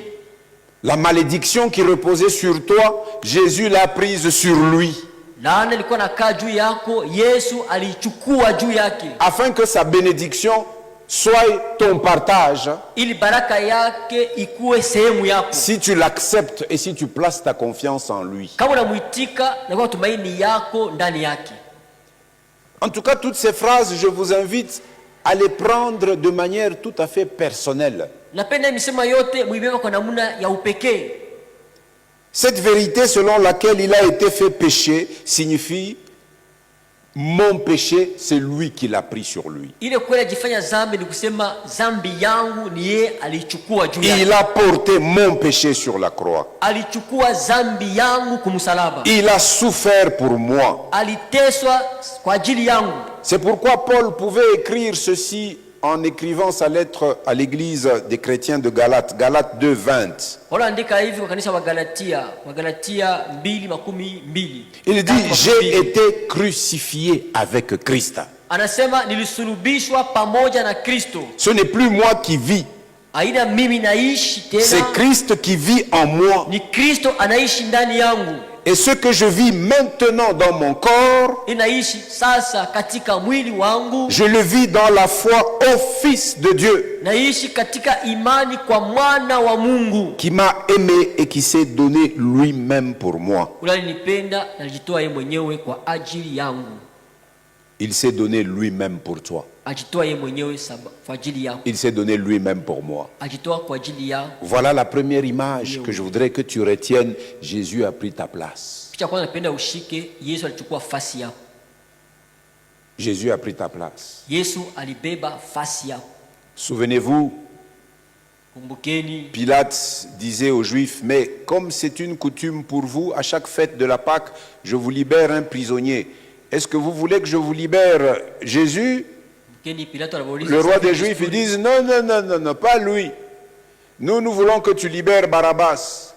[SPEAKER 2] La malédiction qui reposait sur toi, Jésus l'a prise sur lui,
[SPEAKER 3] Laana ilikuwa nakaa juu yako, Yesu alichukua juu yake,
[SPEAKER 2] afin que sa bénédiction soit ton partage
[SPEAKER 3] ili baraka yake ikuwe sehemu yako.
[SPEAKER 2] si tu l'acceptes et si tu places ta confiance en lui.
[SPEAKER 3] Kama unamuitika na kwa tumaini yako ndani yake.
[SPEAKER 2] En tout cas, toutes ces phrases, je vous invite à les prendre de manière tout à fait personnelle.
[SPEAKER 3] Napenda misema yote muibeba kwa namna ya upekee.
[SPEAKER 2] Cette vérité selon laquelle il a été fait péché signifie mon péché, c'est lui qui l'a pris sur lui.
[SPEAKER 3] Ile kweli ajifanya zambi ni kusema zambi yangu ni yeye alichukua juu yake.
[SPEAKER 2] Il a porté mon péché sur la croix.
[SPEAKER 3] Alichukua zambi yangu kumsalaba.
[SPEAKER 2] Il a souffert pour moi.
[SPEAKER 3] Aliteswa kwa ajili yangu.
[SPEAKER 2] C'est pourquoi Paul pouvait écrire ceci en écrivant sa lettre à l'église des chrétiens de Galates, Galates 2:20.
[SPEAKER 3] Paulo andika hivi kwa kanisa wa Galatia 2:12.
[SPEAKER 2] Il dit, j'ai été crucifié avec Christ.
[SPEAKER 3] Anasema nilisulubishwa pamoja na Kristo.
[SPEAKER 2] Ce n'est plus moi qui vis,
[SPEAKER 3] Aina mimi naishi
[SPEAKER 2] c'est
[SPEAKER 3] tena,
[SPEAKER 2] Christ qui vit en moi.
[SPEAKER 3] ni Kristo anaishi ndani yangu.
[SPEAKER 2] Et ce que je vis maintenant dans mon corps,
[SPEAKER 3] Inaishi sasa katika mwili wangu,
[SPEAKER 2] je le vis dans la foi au Fils de Dieu,
[SPEAKER 3] naishi katika imani kwa mwana wa Mungu,
[SPEAKER 2] qui m'a aimé et qui s'est donné lui-même pour moi.
[SPEAKER 3] unayenipenda na alijitoa yeye mwenyewe kwa ajili yangu.
[SPEAKER 2] Il s'est donné lui-même pour toi.
[SPEAKER 3] Ajitoa yeye mwenyewe kwa ajili yako.
[SPEAKER 2] Il s'est donné lui-même pour moi.
[SPEAKER 3] Ajitoa kwa ajili yako.
[SPEAKER 2] Voilà la première image que je voudrais que tu retiennes. Jésus a pris ta place.
[SPEAKER 3] Picha kwanza napenda ushike, Yesu alichukua fasi yako.
[SPEAKER 2] Jésus a pris ta place.
[SPEAKER 3] Yesu alibeba fasi yako.
[SPEAKER 2] Souvenez-vous,
[SPEAKER 3] Kumbukeni,
[SPEAKER 2] Pilate disait aux Juifs, mais comme c'est une coutume pour vous, à chaque fête de la Pâque, je vous libère un prisonnier. Est-ce que vous voulez que je vous libère Jésus?
[SPEAKER 3] kumbukeni Pilato anauliza.
[SPEAKER 2] Le roi des Juifs, ils disent, non, non, non, non, non, pas lui. Nous voulons que tu libères Barabbas.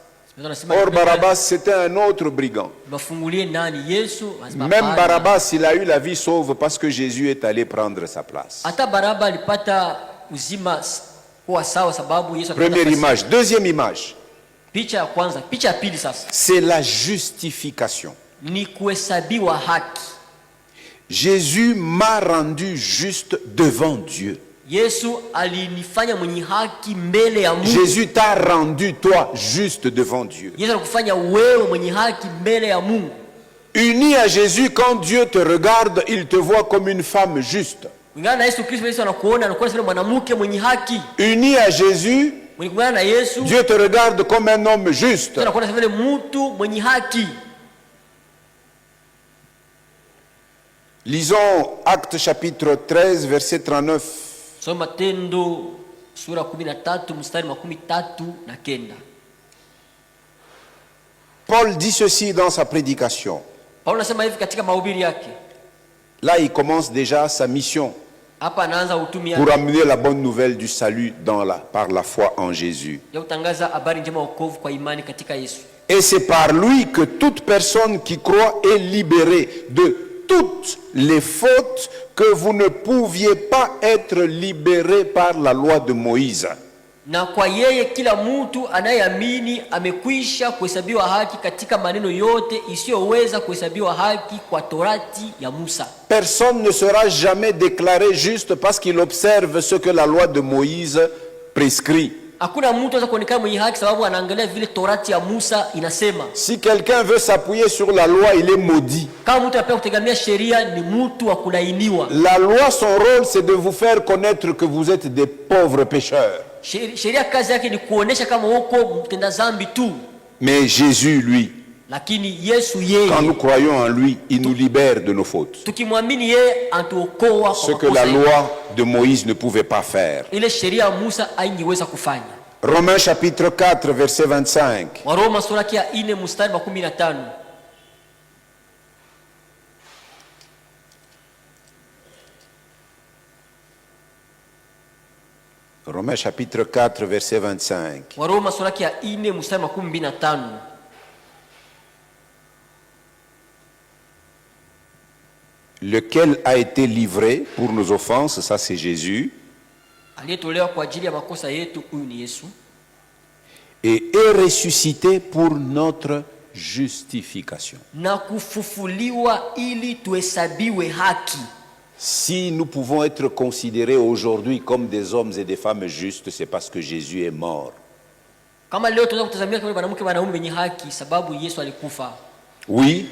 [SPEAKER 2] Or, Barabbas, c'était un autre brigand.
[SPEAKER 3] Bafungulie nani? Yesu.
[SPEAKER 2] Même Barabbas, il a eu la vie sauve parce que Jésus est allé prendre sa place.
[SPEAKER 3] Hata Baraba alipata uzima kwa sawa sababu Yesu.
[SPEAKER 2] Première image. Deuxième image.
[SPEAKER 3] Picha ya kwanza, picha ya pili sasa.
[SPEAKER 2] C'est la justification.
[SPEAKER 3] Ni kuhesabiwa haki.
[SPEAKER 2] Jésus m'a rendu juste devant Dieu.
[SPEAKER 3] Yesu alinifanya mwenye haki mbele ya Mungu.
[SPEAKER 2] Jésus t'a rendu toi juste devant Dieu.
[SPEAKER 3] Yesu alikufanya wewe mwenye haki mbele ya Mungu.
[SPEAKER 2] Uni à Jésus, quand Dieu te regarde, il te voit comme une femme juste.
[SPEAKER 3] Kulingana na Yesu Kristo, Yesu anakuona kama mwanamke mwenye haki.
[SPEAKER 2] Uni à Jésus,
[SPEAKER 3] Kulingana na Yesu,
[SPEAKER 2] Dieu te regarde comme un homme juste.
[SPEAKER 3] anakuona kama mtu mwenye haki.
[SPEAKER 2] Lisons Actes chapitre 13, verset 39.
[SPEAKER 3] Soma Matendo sura 13 mstari 39.
[SPEAKER 2] Paul dit ceci dans sa prédication.
[SPEAKER 3] Paulo anasema hivi katika mahubiri yake.
[SPEAKER 2] Là, il commence déjà sa mission
[SPEAKER 3] Hapa anaanza utumi
[SPEAKER 2] pour
[SPEAKER 3] yake
[SPEAKER 2] amener la bonne nouvelle du salut par la foi en Jésus.
[SPEAKER 3] ya kutangaza habari njema ya wokovu kwa imani katika Yesu.
[SPEAKER 2] Et c'est par lui que toute personne qui croit est libérée de toutes les fautes que vous ne pouviez pas être libérés par la loi de Moïse.
[SPEAKER 3] Na kwa yeye kila mtu anayeamini amekwisha kuhesabiwa haki katika maneno yote isiyoweza kuhesabiwa haki kwa torati ya Musa.
[SPEAKER 2] Personne ne sera jamais déclaré juste parce qu'il observe ce que la loi de Moïse prescrit.
[SPEAKER 3] Hakuna mtu anaweza kuonekana mwenye haki sababu anaangalia vile torati ya Musa inasema.
[SPEAKER 2] Si quelqu'un veut s'appuyer sur la loi, il est maudit.
[SPEAKER 3] Kama mtu anapenda kutegemea sheria ni mtu wa kulainiwa.
[SPEAKER 2] La loi, son rôle, c'est de vous faire connaître que vous êtes des pauvres pécheurs.
[SPEAKER 3] Sheria kazi yake ni kuonesha kama uko mtenda dhambi tu.
[SPEAKER 2] Mais Jésus, lui,
[SPEAKER 3] Lakini Yesu yeye,
[SPEAKER 2] quand nous croyons en lui, il nous libère de nos fautes.
[SPEAKER 3] tukimwamini yeye anatuokoa
[SPEAKER 2] Ce
[SPEAKER 3] kwa
[SPEAKER 2] que la
[SPEAKER 3] makosa yetu.
[SPEAKER 2] loi de Moïse ne pouvait pas faire.
[SPEAKER 3] Ile sheria ya Musa haingeweza kufanya.
[SPEAKER 2] Romains chapitre 4, verset 25.
[SPEAKER 3] Waroma sura ya 4 mstari wa 15.
[SPEAKER 2] Romains chapitre 4, verset 25.
[SPEAKER 3] Waroma sura ya 4 mstari wa 15.
[SPEAKER 2] Lequel a été livré pour nos offenses, ça c'est Jésus,
[SPEAKER 3] Aliyetolewa kwa ajili ya makosa yetu, huyu ni Yesu.
[SPEAKER 2] et est ressuscité pour notre justification.
[SPEAKER 3] Na kufufuliwa ili tuhesabiwe haki.
[SPEAKER 2] Si nous pouvons être considérés aujourd'hui comme des hommes et des femmes justes, c'est parce que Jésus est mort.
[SPEAKER 3] Kama leo tunaweza kutazamia kama wanawake na wanaume wenye haki sababu Yesu alikufa.
[SPEAKER 2] Oui,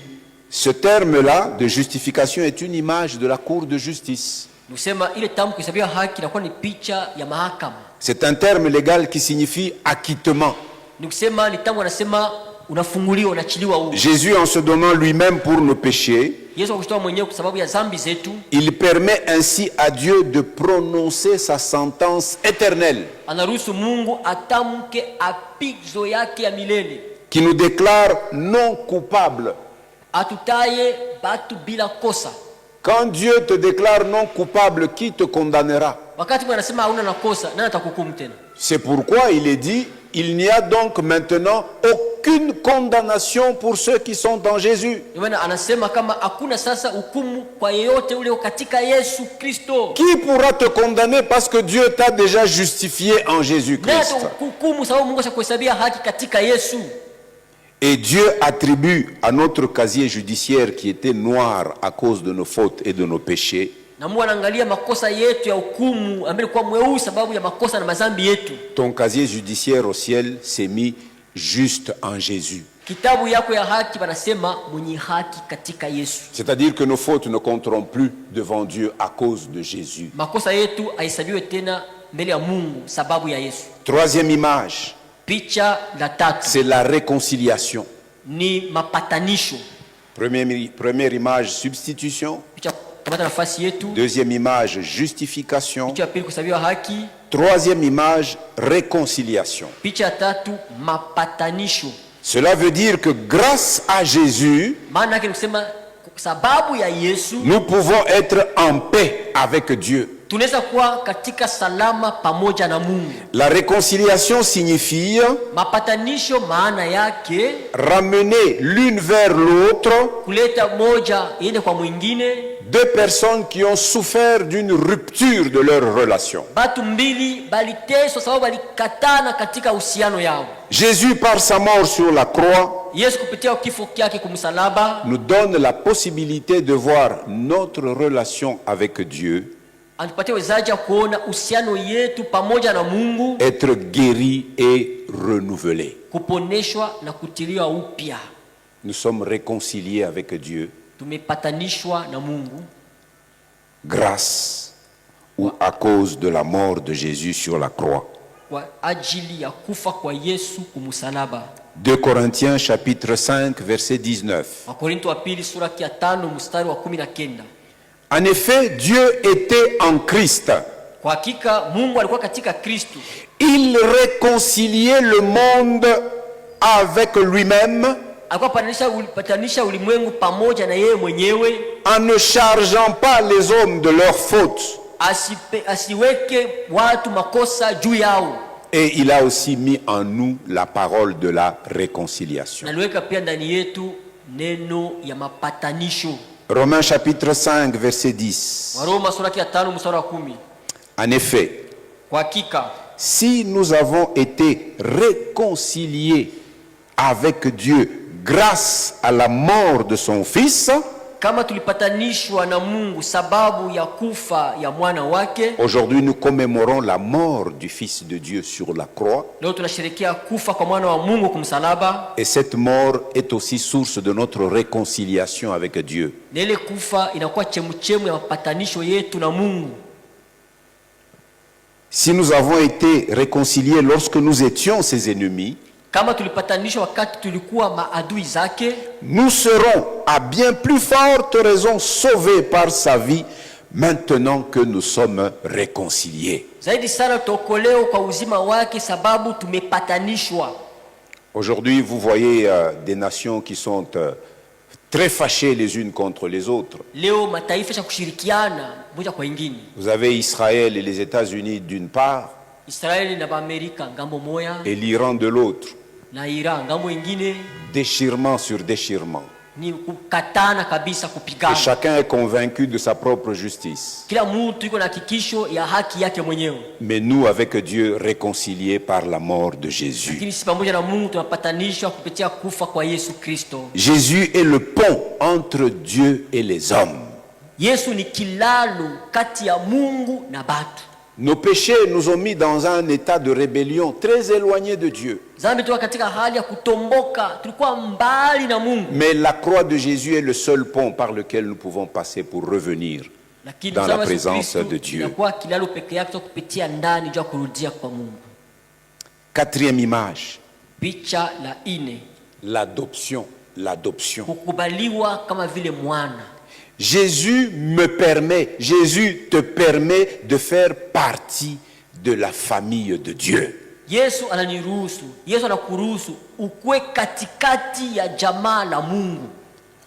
[SPEAKER 2] ce terme-là de justification est une image de la cour de justice.
[SPEAKER 3] Nusema ile tamu kuhesabiwa haki inakuwa ni picha ya mahakama.
[SPEAKER 2] C'est un terme légal qui signifie acquittement.
[SPEAKER 3] Nikusema ni tamu anasema unafunguliwa, unachiliwa huru.
[SPEAKER 2] Jésus, en se donnant lui-même pour nos péchés,
[SPEAKER 3] Yesu akujitoa mwenyewe kwa sababu ya dhambi zetu.
[SPEAKER 2] il permet ainsi à Dieu de prononcer sa sentence éternelle,
[SPEAKER 3] Anaruhusu Mungu atamke apizo yake ya milele.
[SPEAKER 2] qui nous déclare non coupables.
[SPEAKER 3] Atutaye batu bila kosa.
[SPEAKER 2] Quand Dieu te déclare non coupable, qui te condamnera?
[SPEAKER 3] Wakati Mungu anasema hauna na kosa, nani atakuhukumu tena?
[SPEAKER 2] C'est pourquoi il est dit, il n'y a donc maintenant aucune condamnation pour ceux qui sont en Jésus.
[SPEAKER 3] Ndio maana anasema kama hakuna sasa hukumu kwa yeyote ule katika Yesu Kristo.
[SPEAKER 2] Qui pourra te condamner parce que Dieu t'a déjà justifié en
[SPEAKER 3] Nani
[SPEAKER 2] Jésus-Christ?
[SPEAKER 3] atakuhukumu sababu Mungu ashakuhesabia haki katika Yesu?
[SPEAKER 2] Et Dieu attribue à notre casier judiciaire qui était noir à cause de nos fautes et de nos péchés,
[SPEAKER 3] Na Mungu anaangalia makosa yetu ya hukumu ambayo ilikuwa mweusi sababu ya makosa na madhambi yetu.
[SPEAKER 2] ton casier judiciaire au ciel s'est mis juste en Jésus.
[SPEAKER 3] Kitabu yako ya haki wanasema mwenye haki katika Yesu.
[SPEAKER 2] C'est-à-dire que nos fautes ne compteront plus devant Dieu à cause de Jésus.
[SPEAKER 3] Makosa yetu haihesabiwe tena mbele ya Mungu sababu ya Yesu.
[SPEAKER 2] Troisième image,
[SPEAKER 3] Picha la tatu
[SPEAKER 2] c'est la réconciliation.
[SPEAKER 3] ni mapatanisho.
[SPEAKER 2] Première image, substitution.
[SPEAKER 3] Picha kamata nafasi yetu.
[SPEAKER 2] Deuxième image, justification.
[SPEAKER 3] Picha ya pili kuhesabiwa haki.
[SPEAKER 2] Troisième image, réconciliation.
[SPEAKER 3] Picha ya tatu mapatanisho.
[SPEAKER 2] Cela veut dire que grâce à Jésus,
[SPEAKER 3] Maana yake ni kusema sababu ya Yesu
[SPEAKER 2] nous pouvons être en paix avec Dieu.
[SPEAKER 3] tunaweza kuwa katika salama pamoja na Mungu.
[SPEAKER 2] La réconciliation signifie
[SPEAKER 3] Mapatanisho maana yake
[SPEAKER 2] ramener l'une vers l'autre
[SPEAKER 3] kuleta moja iende kwa mwingine.
[SPEAKER 2] deux personnes qui ont souffert d'une rupture de leur relation.
[SPEAKER 3] Batu mbili baliteswa sababu balikatana katika uhusiano yao.
[SPEAKER 2] Jésus, par sa mort sur la croix,
[SPEAKER 3] Yesu kupitia kifo kyake kumsalaba
[SPEAKER 2] nous donne la possibilité de voir notre relation avec Dieu
[SPEAKER 3] anatupatia uwezaji wa kuona uhusiano yetu pamoja na Mungu
[SPEAKER 2] être guérie et renouvelée.
[SPEAKER 3] kuponeshwa na kutiliwa upya.
[SPEAKER 2] Nous sommes réconciliés avec Dieu
[SPEAKER 3] Tumepatanishwa na Mungu
[SPEAKER 2] grâce ou à cause de la mort de Jésus sur la croix.
[SPEAKER 3] kwa ajili ya kufa kwa Yesu kumsalaba.
[SPEAKER 2] 2 Corinthiens chapitre 5 verset 19.
[SPEAKER 3] Wakorintho wa pili sura ya 5 mstari wa 19.
[SPEAKER 2] En effet, Dieu était en Christ.
[SPEAKER 3] Kwa hakika Mungu alikuwa katika Kristo.
[SPEAKER 2] Il réconciliait le monde avec lui-même
[SPEAKER 3] Alikuwa patanisha ulimwengu pamoja na yeye mwenyewe,
[SPEAKER 2] en ne chargeant pas les hommes de leurs fautes.
[SPEAKER 3] asiweke watu makosa juu yao.
[SPEAKER 2] Et il a aussi mis en nous la parole de la réconciliation.
[SPEAKER 3] Naliweka pia ndani yetu neno ya mapatanisho.
[SPEAKER 2] Romains chapitre 5, verset 10.
[SPEAKER 3] Waroma sura ya 5 mstari wa 10.
[SPEAKER 2] En effet,
[SPEAKER 3] Kwa hakika
[SPEAKER 2] si nous avons été réconciliés avec Dieu grâce à la mort de son Fils,
[SPEAKER 3] kama tulipatanishwa na Mungu sababu ya kufa ya mwana wake,
[SPEAKER 2] aujourd'hui nous commémorons la mort du Fils de Dieu sur la croix.
[SPEAKER 3] leo tunasherehekea kufa kwa mwana wa Mungu kumsalaba,
[SPEAKER 2] Et cette mort est aussi source de notre réconciliation avec Dieu.
[SPEAKER 3] na ile kufa inakuwa chemuchemu ya mapatanisho yetu na Mungu.
[SPEAKER 2] Si nous avons été réconciliés lorsque nous étions ses ennemis,
[SPEAKER 3] Kama tulipatanishwa wakati tulikuwa maadui zake,
[SPEAKER 2] nous serons à bien plus forte raison sauvés par sa vie maintenant que nous sommes réconciliés.
[SPEAKER 3] zaidi sana tutaokolewa kwa uzima wake sababu tumepatanishwa.
[SPEAKER 2] Aujourd'hui, vous voyez des nations qui sont très fâchées les unes contre les autres.
[SPEAKER 3] Leo mataifa ya kushirikiana moja kwa ingine.
[SPEAKER 2] Vous avez Israël et les États-Unis d'une part
[SPEAKER 3] Israeli na Amerika ngambo moya,
[SPEAKER 2] et l'Iran de l'autre.
[SPEAKER 3] na Iran ngambo ingine,
[SPEAKER 2] Déchirement sur déchirement.
[SPEAKER 3] ni kukatana kabisa,
[SPEAKER 2] Et
[SPEAKER 3] kupigana.
[SPEAKER 2] chacun est convaincu de sa propre justice.
[SPEAKER 3] Kila mtu yuko na hakikisho ya haki yake mwenyewe.
[SPEAKER 2] Mais nous, avec Dieu, réconciliés par la mort de Jésus.
[SPEAKER 3] Lakini sisi pamoja na Mungu tunapatanishwa kupitia kufa kwa Yesu Kristo.
[SPEAKER 2] Jésus est le pont entre Dieu et les hommes.
[SPEAKER 3] Yesu ni kilalo kati ya Mungu na batu.
[SPEAKER 2] Nos péchés nous ont mis dans un état de rébellion très éloigné de Dieu.
[SPEAKER 3] Zambi tuwa katika hali ya kutomboka, tulikuwa mbali na Mungu.
[SPEAKER 2] Mais la croix de Jésus est le seul pont par lequel nous pouvons passer pour revenir
[SPEAKER 3] Lakini
[SPEAKER 2] dans la
[SPEAKER 3] Yesu
[SPEAKER 2] présence
[SPEAKER 3] Kristo
[SPEAKER 2] de Dieu.
[SPEAKER 3] inakuwa kilalo peke yake kupitia ndani juu ya kurudia kwa Mungu.
[SPEAKER 2] Quatrième image,
[SPEAKER 3] Picha la ine,
[SPEAKER 2] l'adoption. L'adoption.
[SPEAKER 3] kukubaliwa kama vile mwana.
[SPEAKER 2] Jésus te permet de faire partie de la famille de Dieu.
[SPEAKER 3] Yesu ananiruhusu, Yesu anakuruhusu ukue katikati ya jamaa la Mungu.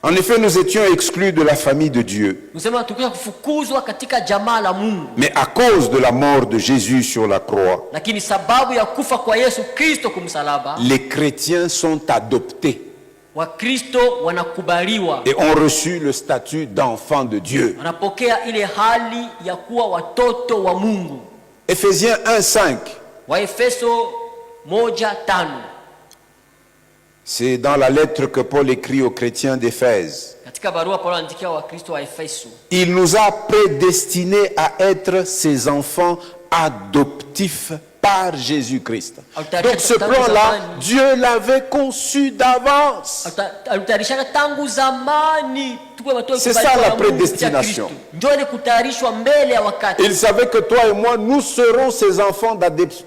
[SPEAKER 2] En effet, nous étions exclus de la famille de Dieu.
[SPEAKER 3] Tunasema tukisha kufukuzwa katika jamaa la Mungu.
[SPEAKER 2] Mais à cause de la mort de Jésus sur la croix,
[SPEAKER 3] Lakini sababu ya kufa kwa Yesu Kristo kumsalaba,
[SPEAKER 2] les chrétiens sont adoptés
[SPEAKER 3] Wakristo wanakubaliwa,
[SPEAKER 2] et ont reçu le statut d'enfants de Dieu.
[SPEAKER 3] wanapokea ile hali ya kuwa watoto wa Mungu.
[SPEAKER 2] Éphésiens 1:5.
[SPEAKER 3] Waefeso 1:5.
[SPEAKER 2] C'est dans la lettre que Paul écrit aux chrétiens d'Éphèse.
[SPEAKER 3] Katika barua Paulo anaandikia Wakristo wa Efeso,
[SPEAKER 2] Il nous a prédestinés à être ses enfants adoptifs par Jésus-Christ. Donc ce plan-là, Dieu l'avait conçu d'avance.
[SPEAKER 3] alitarishana tangu zamani tuwe watoto.
[SPEAKER 2] C'est ça la prédestination.
[SPEAKER 3] Ndio ile kutayarishwa mbele ya wakati.
[SPEAKER 2] Il savait que toi et moi, nous serons ses enfants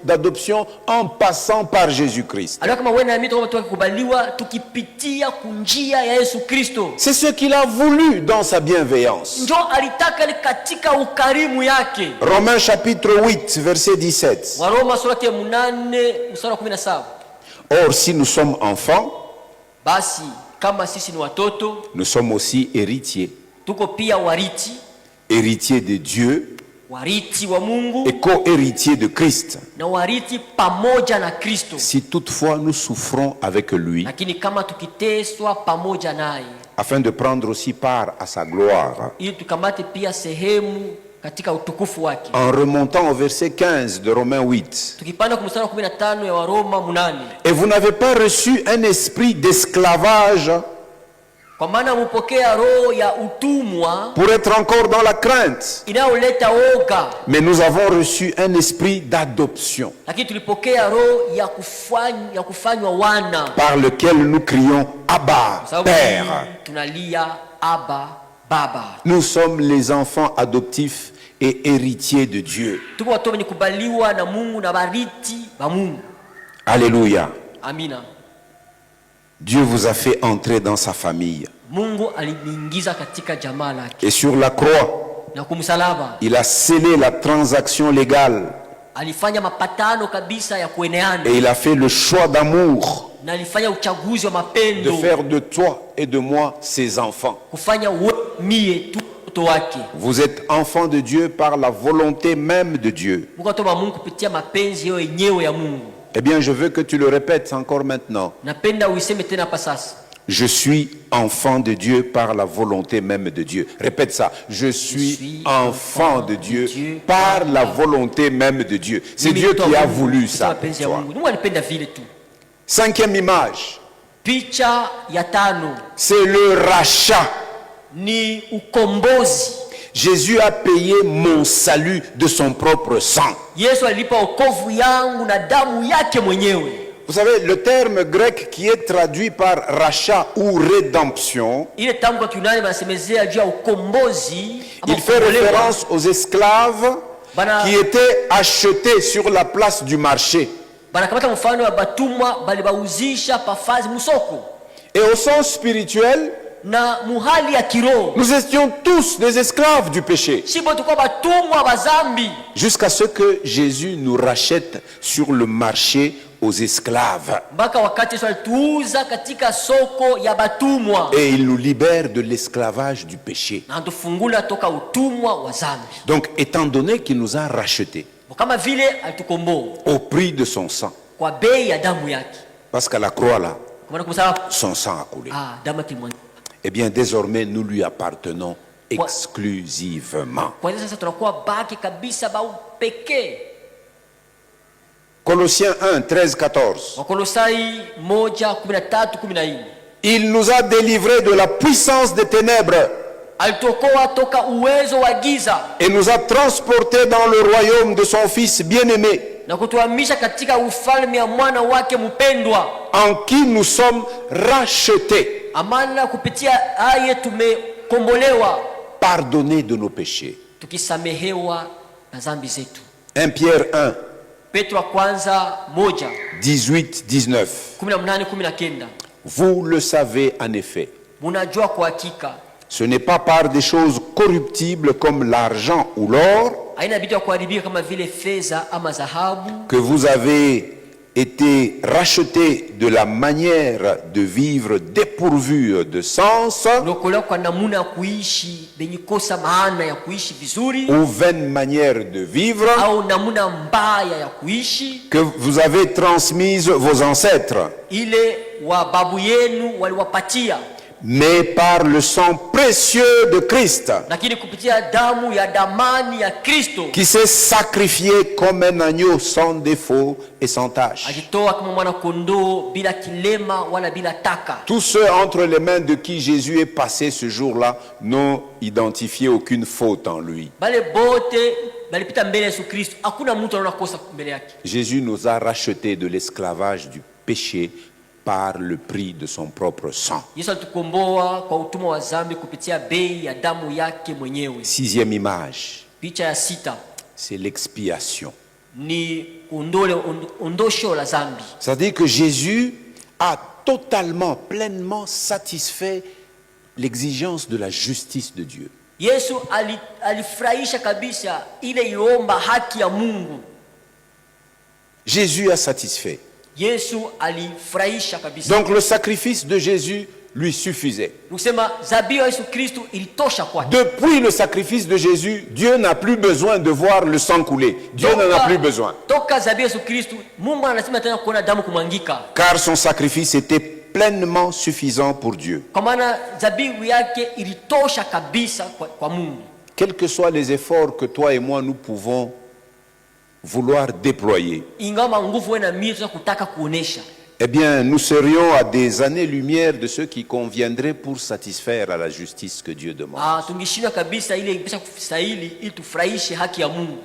[SPEAKER 2] d'adoption en passant par Jésus-Christ.
[SPEAKER 3] Alikuwa kama wewe na mimi tukao tukubaliwa tukipitia kunjia ya Yesu Kristo.
[SPEAKER 2] C'est ce qu'il a voulu dans sa bienveillance.
[SPEAKER 3] Ndio alitaka ile katika ukarimu yake.
[SPEAKER 2] Romains chapitre 8, verset 17.
[SPEAKER 3] Waroma sura ya 8 mstari wa 17.
[SPEAKER 2] Or, si nous sommes enfants,
[SPEAKER 3] Basi kama sisi ni watoto,
[SPEAKER 2] nous sommes aussi héritiers.
[SPEAKER 3] tuko pia wariti,
[SPEAKER 2] Héritiers de Dieu
[SPEAKER 3] wariti wa Mungu
[SPEAKER 2] et co-héritiers de Christ.
[SPEAKER 3] na wariti pamoja na Kristo.
[SPEAKER 2] Si toutefois nous souffrons avec lui,
[SPEAKER 3] Lakini kama tukiteswa pamoja naye,
[SPEAKER 2] afin de prendre aussi part à sa gloire.
[SPEAKER 3] ili tukamate pia sehemu katika utukufu wake.
[SPEAKER 2] En remontant au verset 15 de Romains 8.
[SPEAKER 3] Tukipanda kwa mstari wa 15 ya Waroma 8.
[SPEAKER 2] Et vous n'avez pas reçu un esprit d'esclavage
[SPEAKER 3] Kwa maana mpokea roho ya utumwa
[SPEAKER 2] pour être encore dans la crainte,
[SPEAKER 3] inayoleta oga,
[SPEAKER 2] mais nous avons reçu un esprit d'adoption
[SPEAKER 3] lakini tulipokea roho ya kufanywa wana,
[SPEAKER 2] par lequel nous crions Abba,
[SPEAKER 3] sababu
[SPEAKER 2] Père.
[SPEAKER 3] tunalia Abba, Baba.
[SPEAKER 2] Nous sommes les enfants adoptifs et héritiers de Dieu.
[SPEAKER 3] Tuko watu wenye kubaliwa na Mungu na bariti ba Mungu.
[SPEAKER 2] Alléluia.
[SPEAKER 3] Amina.
[SPEAKER 2] Dieu vous a fait entrer dans sa famille.
[SPEAKER 3] Mungu aliniingiza katika jamaa lake.
[SPEAKER 2] Et sur la croix,
[SPEAKER 3] Na kumsalaba
[SPEAKER 2] il a scellé la transaction légale
[SPEAKER 3] alifanya mapatano kabisa ya kueneana,
[SPEAKER 2] et il a fait le choix d'amour
[SPEAKER 3] na alifanya uchaguzi wa
[SPEAKER 2] de
[SPEAKER 3] mapendo,
[SPEAKER 2] faire de toi et de moi ses enfants.
[SPEAKER 3] kufanya mie tu mtoto wake.
[SPEAKER 2] Vous êtes enfants de Dieu par la volonté même de Dieu.
[SPEAKER 3] Mungu atoba Mungu kupitia mapenzi yao yenyewe ya Mungu.
[SPEAKER 2] Eh bien, je veux que tu le répètes encore maintenant.
[SPEAKER 3] Napenda uiseme tena hapa sasa.
[SPEAKER 2] Je suis enfant de Dieu par la volonté même de Dieu. Répète ça. Je suis enfant de Dieu par la volonté même de Dieu. C'est Dieu qui a voulu ça pour toi.
[SPEAKER 3] Mungu alipenda vile tu.
[SPEAKER 2] Cinquième image,
[SPEAKER 3] Picha ya tano
[SPEAKER 2] c'est le rachat.
[SPEAKER 3] ni ukombozi.
[SPEAKER 2] Jésus a payé mon salut de son propre sang.
[SPEAKER 3] Yesu alipa wokovu yangu na damu yake mwenyewe.
[SPEAKER 2] Vous savez, le terme grec qui est traduit par rachat ou rédemption,
[SPEAKER 3] Ile tamko kwa Kiunani banasemezea juu ya ukombozi. ama
[SPEAKER 2] il fait
[SPEAKER 3] kukombolewa.
[SPEAKER 2] référence aux esclaves qui étaient achetés sur la place du marché.
[SPEAKER 3] Banakamata mfano wa batumwa balibauzisha pafazi musoko.
[SPEAKER 2] Et au sens spirituel,
[SPEAKER 3] Na muhali ya kiroho.
[SPEAKER 2] nous étions tous des esclaves du péché.
[SPEAKER 3] Shibo tukua batumwa bazambi.
[SPEAKER 2] Jusqu'à ce que Jésus nous rachète sur le marché aux esclaves.
[SPEAKER 3] Mpaka wakati Yesu alituuza katika soko ya batumwa.
[SPEAKER 2] Et il nous libère de l'esclavage du péché.
[SPEAKER 3] Na tufungula toka utumwa wa zambi.
[SPEAKER 2] Donc, étant donné qu'il nous a rachetés
[SPEAKER 3] Kama vile alitukomboa
[SPEAKER 2] au prix de son sang,
[SPEAKER 3] kwa bei ya damu yake.
[SPEAKER 2] parce qu'à la croix là,
[SPEAKER 3] Kwa maana kumsema
[SPEAKER 2] son sang a coulé.
[SPEAKER 3] damu yake mwenyewe.
[SPEAKER 2] Eh bien, désormais, nous lui appartenons exclusivement.
[SPEAKER 3] Kwa hiyo sasa tunakuwa baki kabisa ba upekee.
[SPEAKER 2] Colossiens 1, 13, 14.
[SPEAKER 3] Wakolosai 1:13-14.
[SPEAKER 2] Il nous a délivrés de la puissance des ténèbres
[SPEAKER 3] Alitokoa toka uwezo wa giza
[SPEAKER 2] et nous a transportés dans le royaume de son Fils bien-aimé,
[SPEAKER 3] na kutuhamisha katika ufalme wa mwana wake mpendwa.
[SPEAKER 2] en qui nous sommes rachetés,
[SPEAKER 3] Amana kupitia aye tumekombolewa,
[SPEAKER 2] pardonnés de nos péchés.
[SPEAKER 3] tukisamehewa na dhambi zetu.
[SPEAKER 2] 1 Pierre 1,
[SPEAKER 3] Petro wa kwanza
[SPEAKER 2] 18, 19.
[SPEAKER 3] 1:18-19.
[SPEAKER 2] Vous le savez en effet,
[SPEAKER 3] Munajua kwa hakika
[SPEAKER 2] ce n'est pas par des choses corruptibles comme l'argent ou l'or
[SPEAKER 3] haina vitu ya kuharibika kama vile fedha ama dhahabu
[SPEAKER 2] que vous avez été rachetés de la manière de vivre dépourvue de sens
[SPEAKER 3] uliokolewa kwa namuna ya kuishi benye kosa maana ya kuishi vizuri
[SPEAKER 2] ou vaine manière de vivre
[SPEAKER 3] au namuna mbaya ya kuishi
[SPEAKER 2] que vous avez transmise vos ancêtres,
[SPEAKER 3] ile wa babu yenu waliwapatia,
[SPEAKER 2] mais par le sang précieux de Christ,
[SPEAKER 3] lakini kupitia damu ya damani ya Kristo
[SPEAKER 2] qui s'est sacrifié comme un agneau sans défaut et sans tache.
[SPEAKER 3] ajitoa kama mwana kondoo bila kilema wala bila taka.
[SPEAKER 2] Tous ceux entre les mains de qui Jésus est passé ce jour-là n'ont identifié aucune faute en lui.
[SPEAKER 3] Bale bote balipita mbele ya Yesu Kristo, hakuna mtu anaona kosa mbele yake.
[SPEAKER 2] Jésus nous a rachetés de l'esclavage du péché par le prix de son propre sang.
[SPEAKER 3] Yesu alitukomboa kwa utumwa wa dhambi kupitia bei ya damu yake mwenyewe.
[SPEAKER 2] Sixième image,
[SPEAKER 3] Picha ya sita
[SPEAKER 2] c'est l'expiation.
[SPEAKER 3] ni ondosho la dhambi.
[SPEAKER 2] C'est-à-dire que Jésus a totalement, pleinement satisfait l'exigence de la justice de Dieu.
[SPEAKER 3] Yesu alifurahisha kabisa ile iomba haki ya Mungu.
[SPEAKER 2] Jésus a satisfait.
[SPEAKER 3] Yesu alifurahisha kabisa.
[SPEAKER 2] Donc le sacrifice de Jésus lui suffisait.
[SPEAKER 3] Kusema dhabihu ya Yesu Kristo ilitosha kwake.
[SPEAKER 2] Depuis le sacrifice de Jésus, Dieu n'a plus besoin de voir le sang couler. Dieu n'en a plus besoin.
[SPEAKER 3] Toka dhabihu ya Yesu Kristo, Mungu anasema tena kuona damu kumwangika.
[SPEAKER 2] Car son sacrifice était pleinement suffisant pour Dieu.
[SPEAKER 3] Kwa maana dhabihu yake ilitosha kabisa kwa Mungu.
[SPEAKER 2] Quels que soient les efforts que toi et moi nous pouvons vouloir déployer,
[SPEAKER 3] Ingawa nguvu na mimi tunataka kuonesha,
[SPEAKER 2] eh bien, nous serions à des années-lumière de ce qui conviendrait pour satisfaire à la justice que Dieu demande.
[SPEAKER 3] tungishindwa kabisa ile ingepasha kustahili ili tufurahishe haki ya Mungu.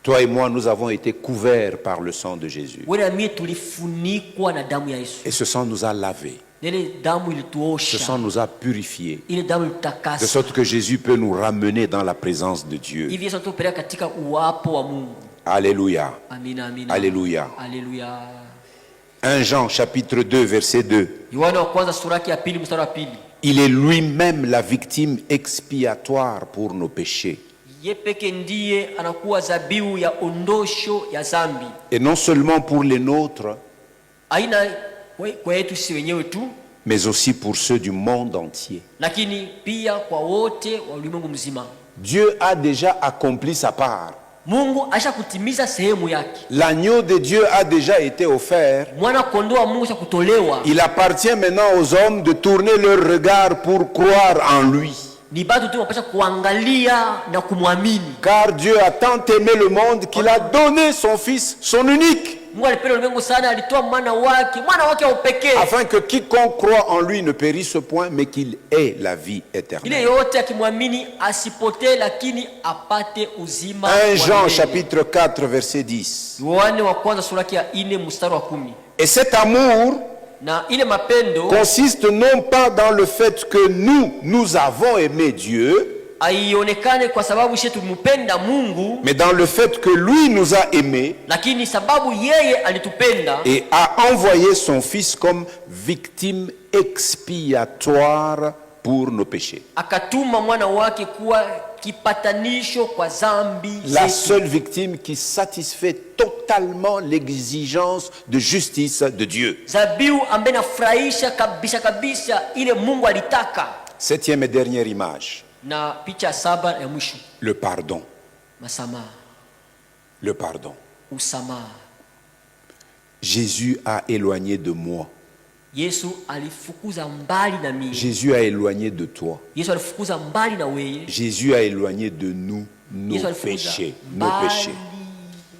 [SPEAKER 2] Toi et moi, nous avons été couverts par le sang de Jésus.
[SPEAKER 3] Wewe na mimi tulifunikwa na damu ya Yesu.
[SPEAKER 2] Et ce sang nous a lavés.
[SPEAKER 3] Ile damu
[SPEAKER 2] Ce
[SPEAKER 3] ilituosha.
[SPEAKER 2] sang nous a purifiés.
[SPEAKER 3] Ile damu
[SPEAKER 2] De
[SPEAKER 3] ilitakasa.
[SPEAKER 2] sorte que Jésus peut nous ramener dans la présence de Dieu.
[SPEAKER 3] Hivi Yesu atupeleka katika uwapo wa Mungu.
[SPEAKER 2] Alléluia.
[SPEAKER 3] Amina, amina.
[SPEAKER 2] Alléluia.
[SPEAKER 3] Alléluia.
[SPEAKER 2] 1 Jean chapitre 2 verset 2.
[SPEAKER 3] Yohana wa kwanza sura yake ya pili mstari wa pili.
[SPEAKER 2] Il est lui-même la victime expiatoire pour nos péchés.
[SPEAKER 3] Yeye peke ndiye anakuwa dhabihu ya ondosho ya dhambi.
[SPEAKER 2] Et non seulement pour les nôtres,
[SPEAKER 3] Haina kwa yetu si wenyewe tu,
[SPEAKER 2] mais aussi pour ceux du monde entier.
[SPEAKER 3] lakini pia kwa wote wa ulimwengu mzima.
[SPEAKER 2] Dieu a déjà accompli sa part.
[SPEAKER 3] Mungu asha kutimiza sehemu yake.
[SPEAKER 2] L'agneau de Dieu a déjà été offert.
[SPEAKER 3] Mwana kondoo wa Mungu asha kutolewa.
[SPEAKER 2] Il appartient maintenant aux hommes de tourner leur regard pour croire en lui.
[SPEAKER 3] Ni bado tu wanapaswa kuangalia na kumwamini.
[SPEAKER 2] Car Dieu a tant aimé le monde qu'il a donné son fils, son unique.
[SPEAKER 3] Mungu alipenda ulimwengu sana, alitoa mwana wake wa upekee,
[SPEAKER 2] Afin que quiconque croit en lui ne périsse point, mais qu'il ait la vie
[SPEAKER 3] ile
[SPEAKER 2] éternelle.
[SPEAKER 3] yote akimwamini asipotee, lakini apate uzima.
[SPEAKER 2] 1 Jean chapitre 4 verset 10.
[SPEAKER 3] Yohane wa kwanza sura ya 4 mstari wa 10.
[SPEAKER 2] Et cet amour
[SPEAKER 3] Na ile mapendo
[SPEAKER 2] consiste non pas dans le fait que nous avons aimé Dieu,
[SPEAKER 3] haionekane kwa sababu sisi tumpenda Mungu,
[SPEAKER 2] mais dans le fait que lui nous a aimés
[SPEAKER 3] lakini sababu yeye alitupenda
[SPEAKER 2] et a envoyé son fils comme victime expiatoire pour nos péchés.
[SPEAKER 3] akatuma mwana wake kuwa kipatanisho kwa dhambi
[SPEAKER 2] La
[SPEAKER 3] zetu.
[SPEAKER 2] seule victime qui satisfait totalement l'exigence de justice de Dieu.
[SPEAKER 3] Zabiu ambaye nafurahisha kabisa ile Mungu alitaka.
[SPEAKER 2] 7e et dernière image,
[SPEAKER 3] Na picha 7 ya mwisho,
[SPEAKER 2] le pardon.
[SPEAKER 3] masamaha,
[SPEAKER 2] Le pardon.
[SPEAKER 3] usamaha.
[SPEAKER 2] Jésus a éloigné de moi.
[SPEAKER 3] Yesu alifukuza mbali na mimi.
[SPEAKER 2] Jésus a éloigné de toi.
[SPEAKER 3] Yesu alifukuza mbali na wewe.
[SPEAKER 2] Jésus a éloigné de nous nos
[SPEAKER 3] Yesu alifukuza
[SPEAKER 2] péchés. Nos
[SPEAKER 3] mbali
[SPEAKER 2] péchés.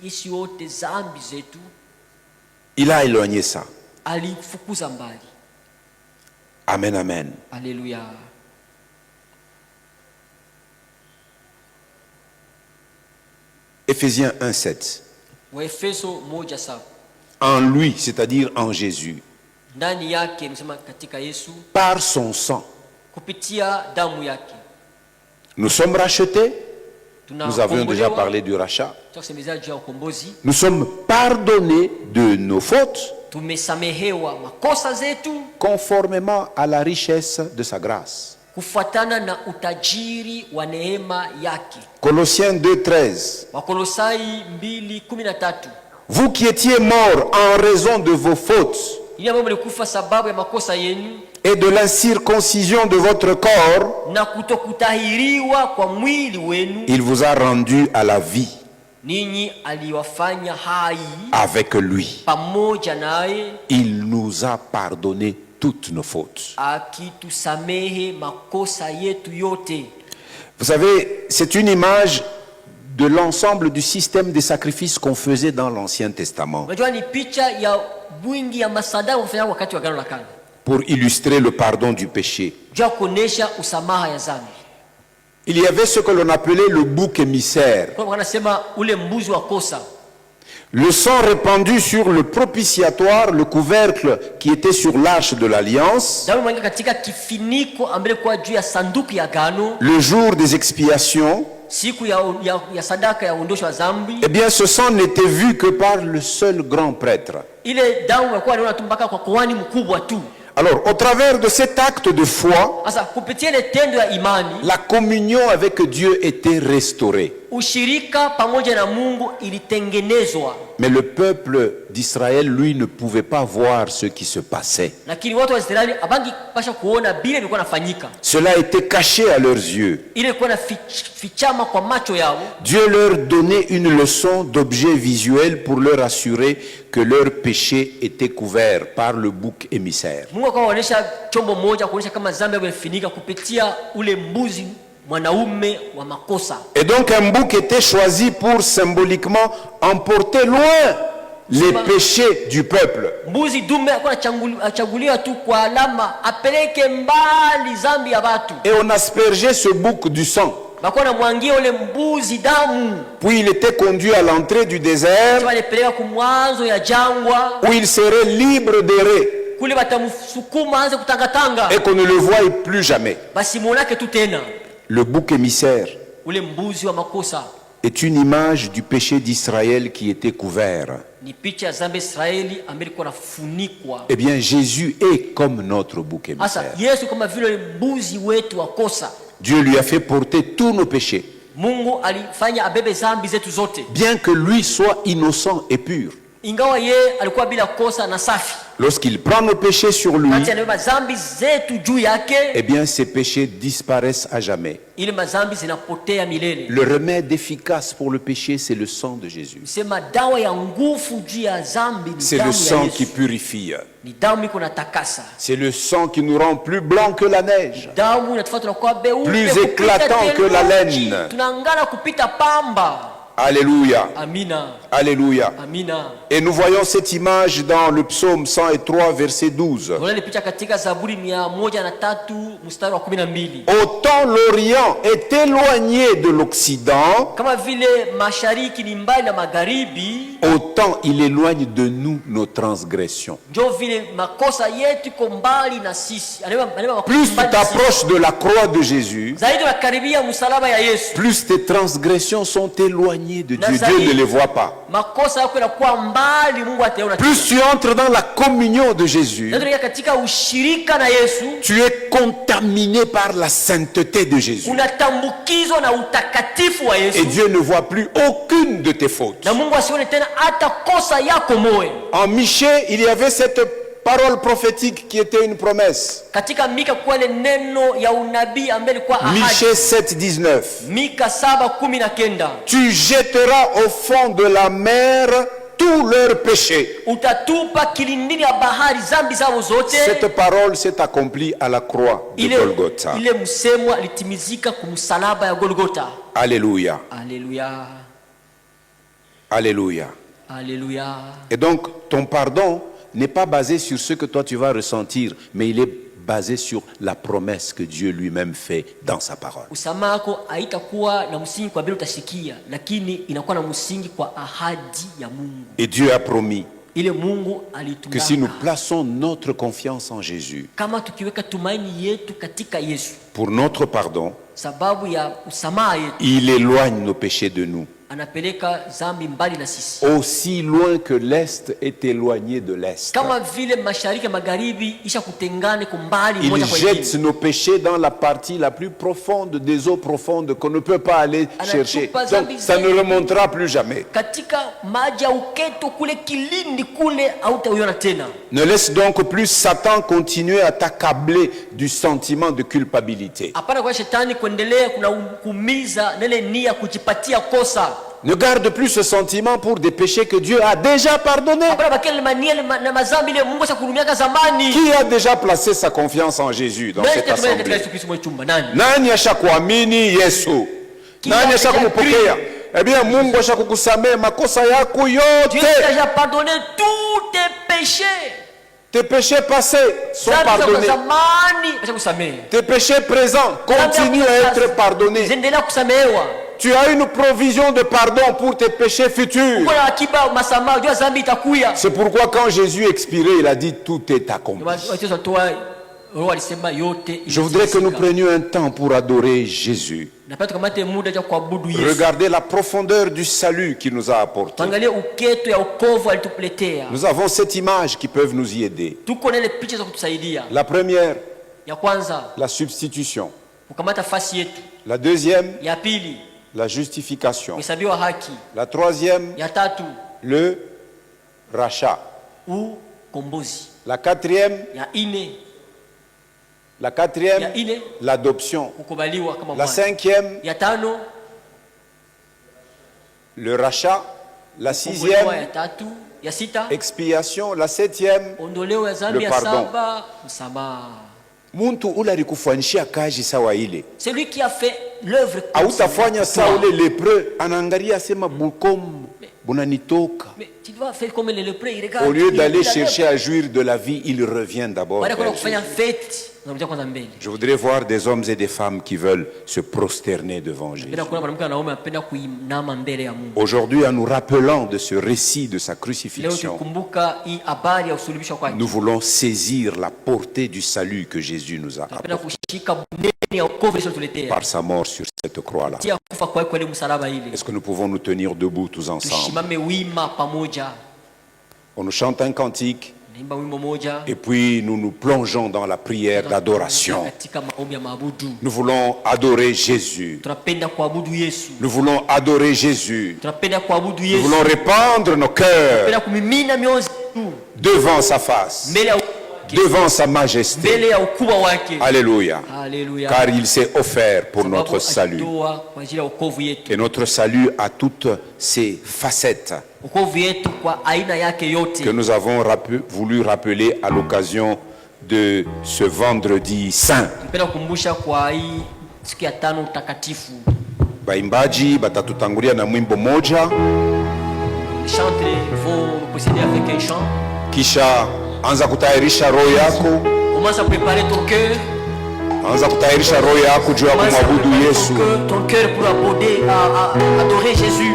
[SPEAKER 3] Yesu yote dhambi zetu
[SPEAKER 2] Il a éloigné ça.
[SPEAKER 3] alifukuza mbali.
[SPEAKER 2] Amen, amen.
[SPEAKER 3] Alléluia.
[SPEAKER 2] Éphésiens 1:7.
[SPEAKER 3] Waefeso 1:7.
[SPEAKER 2] En lui, c'est-à-dire en Jésus,
[SPEAKER 3] Ndani yake nimesema katika Yesu,
[SPEAKER 2] par son sang,
[SPEAKER 3] kupitia damu yake
[SPEAKER 2] nous sommes rachetés. Nous avions déjà
[SPEAKER 3] tunakombolewa.
[SPEAKER 2] parlé du rachat.
[SPEAKER 3] Tunasemezea juu ya ukombozi.
[SPEAKER 2] Nous sommes pardonnés de nos fautes
[SPEAKER 3] Tumesamehewa makosa zetu
[SPEAKER 2] conformément à la richesse de sa grâce.
[SPEAKER 3] kufuatana na utajiri wa neema yake.
[SPEAKER 2] Colossiens 2:13.
[SPEAKER 3] Wakolosai 2:13.
[SPEAKER 2] Vous qui étiez morts en raison de vos fautes
[SPEAKER 3] Ili ambao mlikufa sababu ya makosa yenu
[SPEAKER 2] et de l'incirconcision de votre corps,
[SPEAKER 3] na kutokutahiriwa kwa mwili wenu,
[SPEAKER 2] il vous a rendu à la vie
[SPEAKER 3] ninyi aliwafanya hai
[SPEAKER 2] avec lui.
[SPEAKER 3] pamoja naye,
[SPEAKER 2] Il nous a pardonné toutes nos fautes.
[SPEAKER 3] akitusamehe makosa yetu yote.
[SPEAKER 2] Vous savez, c'est une image de l'ensemble du système des sacrifices qu'on faisait dans l'Ancien Testament
[SPEAKER 3] Unajua ni picha ya wingi ya masadaka kufanya wakati wa Agano la Kale,
[SPEAKER 2] pour illustrer le pardon du péché.
[SPEAKER 3] juu ya kuonesha usamaha ya dhambi.
[SPEAKER 2] Il y avait ce que l'on appelait le bouc émissaire.
[SPEAKER 3] Kwa wanasema ule mbuzi wa kosa,
[SPEAKER 2] Le sang répandu sur le propitiatoire, le couvercle qui était sur l'arche de l'Alliance,
[SPEAKER 3] damu mwanga katika kifiniko ambaye kwa juu ya sanduku ya agano,
[SPEAKER 2] le jour des expiations,
[SPEAKER 3] siku ya sadaka ya uondosho wa dhambi.
[SPEAKER 2] eh bien ce sang n'était vu que par le seul grand prêtre.
[SPEAKER 3] Ile damu ilikuwa inaona tu mpaka kwa kuhani mkubwa tu.
[SPEAKER 2] Alors, au travers de cet acte de foi,
[SPEAKER 3] Sasa kupitia ile tendo ya imani,
[SPEAKER 2] la communion avec Dieu était restaurée.
[SPEAKER 3] ushirika pamoja na Mungu ilitengenezwa.
[SPEAKER 2] Mais le peuple d'Israël, lui, ne pouvait pas voir ce qui se passait.
[SPEAKER 3] Lakini watu wa Israeli abangi pasha kuona bila ilikuwa nafanyika.
[SPEAKER 2] Cela était caché à leurs yeux.
[SPEAKER 3] Ile ilikuwa fichama kwa macho yao.
[SPEAKER 2] Dieu leur donnait une leçon d'objet visuel pour leur assurer que leur péché était couvert par le bouc émissaire.
[SPEAKER 3] Mungu akawaonyesha chombo moja kuonyesha kama dhambi yao imefunika kupitia ule mbuzi mwanaume wa makosa.
[SPEAKER 2] Et donc un bouc était choisi pour symboliquement emporter loin les péchés du peuple.
[SPEAKER 3] Mbuzi dume alikuwa achaguliwa tu kwa alama apeleke mbali dhambi ya watu.
[SPEAKER 2] Et on aspergeait ce bouc du sang.
[SPEAKER 3] Bako na mwangia ule mbuzi damu.
[SPEAKER 2] Puis il était conduit à l'entrée du désert
[SPEAKER 3] Walipeleka kumwanzo ya jangwa
[SPEAKER 2] où il serait libre d'errer
[SPEAKER 3] kule batamsukuma aanze kutangatanga.
[SPEAKER 2] et qu'on ne le voie plus jamais.
[SPEAKER 3] Basi muonake tu tena.
[SPEAKER 2] Le bouc émissaire
[SPEAKER 3] Ule mbuzi wa makosa
[SPEAKER 2] est une image du péché d'Israël qui était couvert.
[SPEAKER 3] ni picha ya dhambi Israeli ambayo ilikuwa nafunikwa.
[SPEAKER 2] Eh bien, Jésus est comme notre bouc
[SPEAKER 3] Sasa
[SPEAKER 2] émissaire.
[SPEAKER 3] Yesu kama vile mbuzi wetu wa kosa,
[SPEAKER 2] Dieu lui a fait porter tous nos péchés,
[SPEAKER 3] Mungu alifanya abebe dhambi zetu zote.
[SPEAKER 2] bien que lui soit innocent et pur.
[SPEAKER 3] ingawa yeye alikuwa bila kosa na safi,
[SPEAKER 2] lorsqu'il prend nos péchés sur lui,
[SPEAKER 3] kati ya mazambi zetu juu yake,
[SPEAKER 2] eh bien ces péchés disparaissent à jamais.
[SPEAKER 3] ile mazambi zinapotea milele.
[SPEAKER 2] Le remède efficace pour le péché, c'est le sang de Jésus.
[SPEAKER 3] Sema dawa ya nguvu juu ya zambi ni
[SPEAKER 2] C'est
[SPEAKER 3] damu
[SPEAKER 2] le
[SPEAKER 3] ya
[SPEAKER 2] sang
[SPEAKER 3] Yesu.
[SPEAKER 2] qui purifie.
[SPEAKER 3] Ni damu iko na takasa.
[SPEAKER 2] C'est le sang qui nous rend plus blancs que la neige.
[SPEAKER 3] Damu inatufanya tunakuwa beupe,
[SPEAKER 2] Plus
[SPEAKER 3] kupita
[SPEAKER 2] éclatant que la
[SPEAKER 3] theluji.
[SPEAKER 2] laine.
[SPEAKER 3] Tunaangana kupita pamba.
[SPEAKER 2] Alléluia.
[SPEAKER 3] Amina.
[SPEAKER 2] Alléluia.
[SPEAKER 3] Amina.
[SPEAKER 2] Et nous voyons cette image dans le psaume 103, verset 12.
[SPEAKER 3] Unaona picha katika Zaburi 103 mstari wa 12.
[SPEAKER 2] Autant l'Orient est éloigné de l'Occident,
[SPEAKER 3] Kama vile mashariki ni mbali na magharibi,
[SPEAKER 2] autant il éloigne de nous nos transgressions.
[SPEAKER 3] ndio vile makosa yetu iko mbali na sisi. Anema
[SPEAKER 2] Plus tu t'approches de la croix de Jésus,
[SPEAKER 3] zaidi unakaribia msalaba ya Yesu,
[SPEAKER 2] plus tes transgressions sont éloignées de Dieu.
[SPEAKER 3] Nazari-
[SPEAKER 2] Dieu ne les voit pas.
[SPEAKER 3] makosa yako yanakuwa mbali, Mungu ataona.
[SPEAKER 2] Plus tu entres dans la communion de Jésus,
[SPEAKER 3] Ndio katika ushirika na Yesu,
[SPEAKER 2] tu es contaminé par la sainteté de Jésus.
[SPEAKER 3] unatambukizwa na utakatifu wa
[SPEAKER 2] Et
[SPEAKER 3] Yesu,
[SPEAKER 2] Dieu ne voit plus aucune de tes fautes.
[SPEAKER 3] na Mungu asione tena hata kosa yako moyo.
[SPEAKER 2] En Michée, il y avait cette parole prophétique qui était une promesse.
[SPEAKER 3] Katika Mika kwa ile neno ya unabii ambaye ilikuwa ahadi.
[SPEAKER 2] Michée 7,19.
[SPEAKER 3] Mika 7:19.
[SPEAKER 2] Tu jetteras au fond de la mer tous leurs péchés.
[SPEAKER 3] Utatupa kilindini ya bahari zambi zao zote.
[SPEAKER 2] Cette parole s'est accomplie à la croix de Golgotha.
[SPEAKER 3] Ile msemo litimizika kumsalaba ya Golgotha.
[SPEAKER 2] Alléluia.
[SPEAKER 3] Alléluia.
[SPEAKER 2] Alléluia.
[SPEAKER 3] Alléluia.
[SPEAKER 2] Et donc, ton pardon n'est pas basé sur ce que toi tu vas ressentir, mais il est basé sur la promesse que Dieu lui-même fait dans sa parole.
[SPEAKER 3] Usamaha wako haitakuwa na msingi kwa vile utasikia, lakini inakuwa na msingi kwa ahadi ya Mungu.
[SPEAKER 2] Et Dieu a promis
[SPEAKER 3] Ile Mungu
[SPEAKER 2] que si nous
[SPEAKER 3] alitumaka.
[SPEAKER 2] plaçons notre confiance en Jésus
[SPEAKER 3] Kama tukiweka tumaini yetu katika Yesu,
[SPEAKER 2] pour notre pardon,
[SPEAKER 3] sababu ya usamaha yetu,
[SPEAKER 2] il éloigne nos péchés de nous.
[SPEAKER 3] anapeleka zambi mbali na sisi.
[SPEAKER 2] Aussi loin que l'Est est éloigné de l'Est.
[SPEAKER 3] Kama vile mashariki ya magharibi isha kutengane kumbali
[SPEAKER 2] Il
[SPEAKER 3] moja kwa
[SPEAKER 2] jette
[SPEAKER 3] ingine.
[SPEAKER 2] nos péchés dans la partie la plus profonde des eaux profondes qu'on ne peut pas aller chercher. Donc ça ne remontera plus jamais.
[SPEAKER 3] Katika maji ya uketo kule kilindi kule hautaiona tena.
[SPEAKER 2] Ne laisse donc plus Satan continuer à t'accabler du sentiment de culpabilité.
[SPEAKER 3] Hapana kwa shetani kuendelea kumiza nele nia kujipatia kosa.
[SPEAKER 2] Ne garde plus ce sentiment pour des péchés que Dieu a déjà pardonnés.
[SPEAKER 3] Hapana bakele mania na mazambi ile Mungu ashakurumiaka zamani.
[SPEAKER 2] Qui a déjà placé sa confiance en Jésus dans cette assemblée? Nani ashakuamini Yesu? Nani ashakumpokea? Eh bien Mungu ashakukusamehe makosa yako yote.
[SPEAKER 3] Dieu t'a déjà pardonné tous tes péchés.
[SPEAKER 2] Tes péchés passés sont pardonnés. Tes péchés présents continuent à être pardonnés. Tu as une provision de pardon pour tes péchés futurs. C'est pourquoi quand Jésus expirait, il a dit tout est accompli. Je voudrais que nous prenions un temps pour adorer Jésus. Regardez la profondeur du salut qu'il nous a apporté. Nous avons cette image qui peut nous y aider. La première, la substitution. La deuxième, la justification. La troisième, le rachat. La quatrième, l'adoption. La cinquième, le rachat. La sixième, expiation. La septième, le pardon. Muntu ule alikufanyishia kazi sawa ile.
[SPEAKER 3] Celui qui a fait l'œuvre
[SPEAKER 2] hautafanya sawa ule lépreux anaangalia sema bukom bunanitoka.
[SPEAKER 3] Mais tu dois faire comme le lépreux, il regarde.
[SPEAKER 2] Au lieu d'aller chercher à jouir de la vie, il revient d'abord. Je voudrais voir des hommes et des femmes qui veulent se prosterner devant Jésus. Aujourd'hui, en nous rappelant de ce récit de sa crucifixion, nous voulons saisir la portée du salut que Jésus nous a apporté par sa mort sur cette croix-là. Est-ce que nous pouvons nous tenir debout tous ensemble? On nous chante un cantique
[SPEAKER 3] Naimba wimbo moja.
[SPEAKER 2] Et puis nous nous plongeons dans la prière d'adoration.
[SPEAKER 3] Katika maombi ya maabudu.
[SPEAKER 2] Nous voulons adorer Jésus.
[SPEAKER 3] Tunapenda kuabudu Yesu.
[SPEAKER 2] Nous voulons adorer Jésus.
[SPEAKER 3] Tunapenda kuabudu
[SPEAKER 2] Nous
[SPEAKER 3] Yesu.
[SPEAKER 2] voulons répandre nos cœurs
[SPEAKER 3] Tunapenda kumimina mioyo yetu
[SPEAKER 2] devant sa face,
[SPEAKER 3] mbele ya
[SPEAKER 2] devant sa majesté.
[SPEAKER 3] mbele ya ukubwa wake.
[SPEAKER 2] Alléluia.
[SPEAKER 3] Haleluya.
[SPEAKER 2] Car il s'est offert pour
[SPEAKER 3] Sababu
[SPEAKER 2] notre salut.
[SPEAKER 3] alitoa kwa ajili ya wokovu yetu.
[SPEAKER 2] Et notre salut a toutes ses facettes
[SPEAKER 3] Wokovu yetu kwa aina yake yote.
[SPEAKER 2] que nous avons voulu rappeler à l'occasion de ce vendredi saint.
[SPEAKER 3] Tunapenda kukumbusha kwa hii siku ya tano takatifu.
[SPEAKER 2] Baimbaji batatutangulia na mwimbo moja,
[SPEAKER 3] Les chantres vont nous précéder avec un chant.
[SPEAKER 2] kisha anza kutayarisha roho yako,
[SPEAKER 3] Commence à préparer ton cœur.
[SPEAKER 2] anza kutayarisha roho yako juu ya
[SPEAKER 3] Commence à
[SPEAKER 2] kumwabudu
[SPEAKER 3] préparer
[SPEAKER 2] Yesu.
[SPEAKER 3] ton cœur pour adorer Jésus.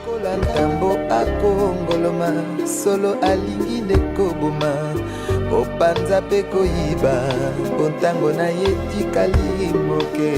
[SPEAKER 1] kola ntambo akongoloma solo alingi nde koboma opanza mpe koyiba mpo ntango na ye tikali moke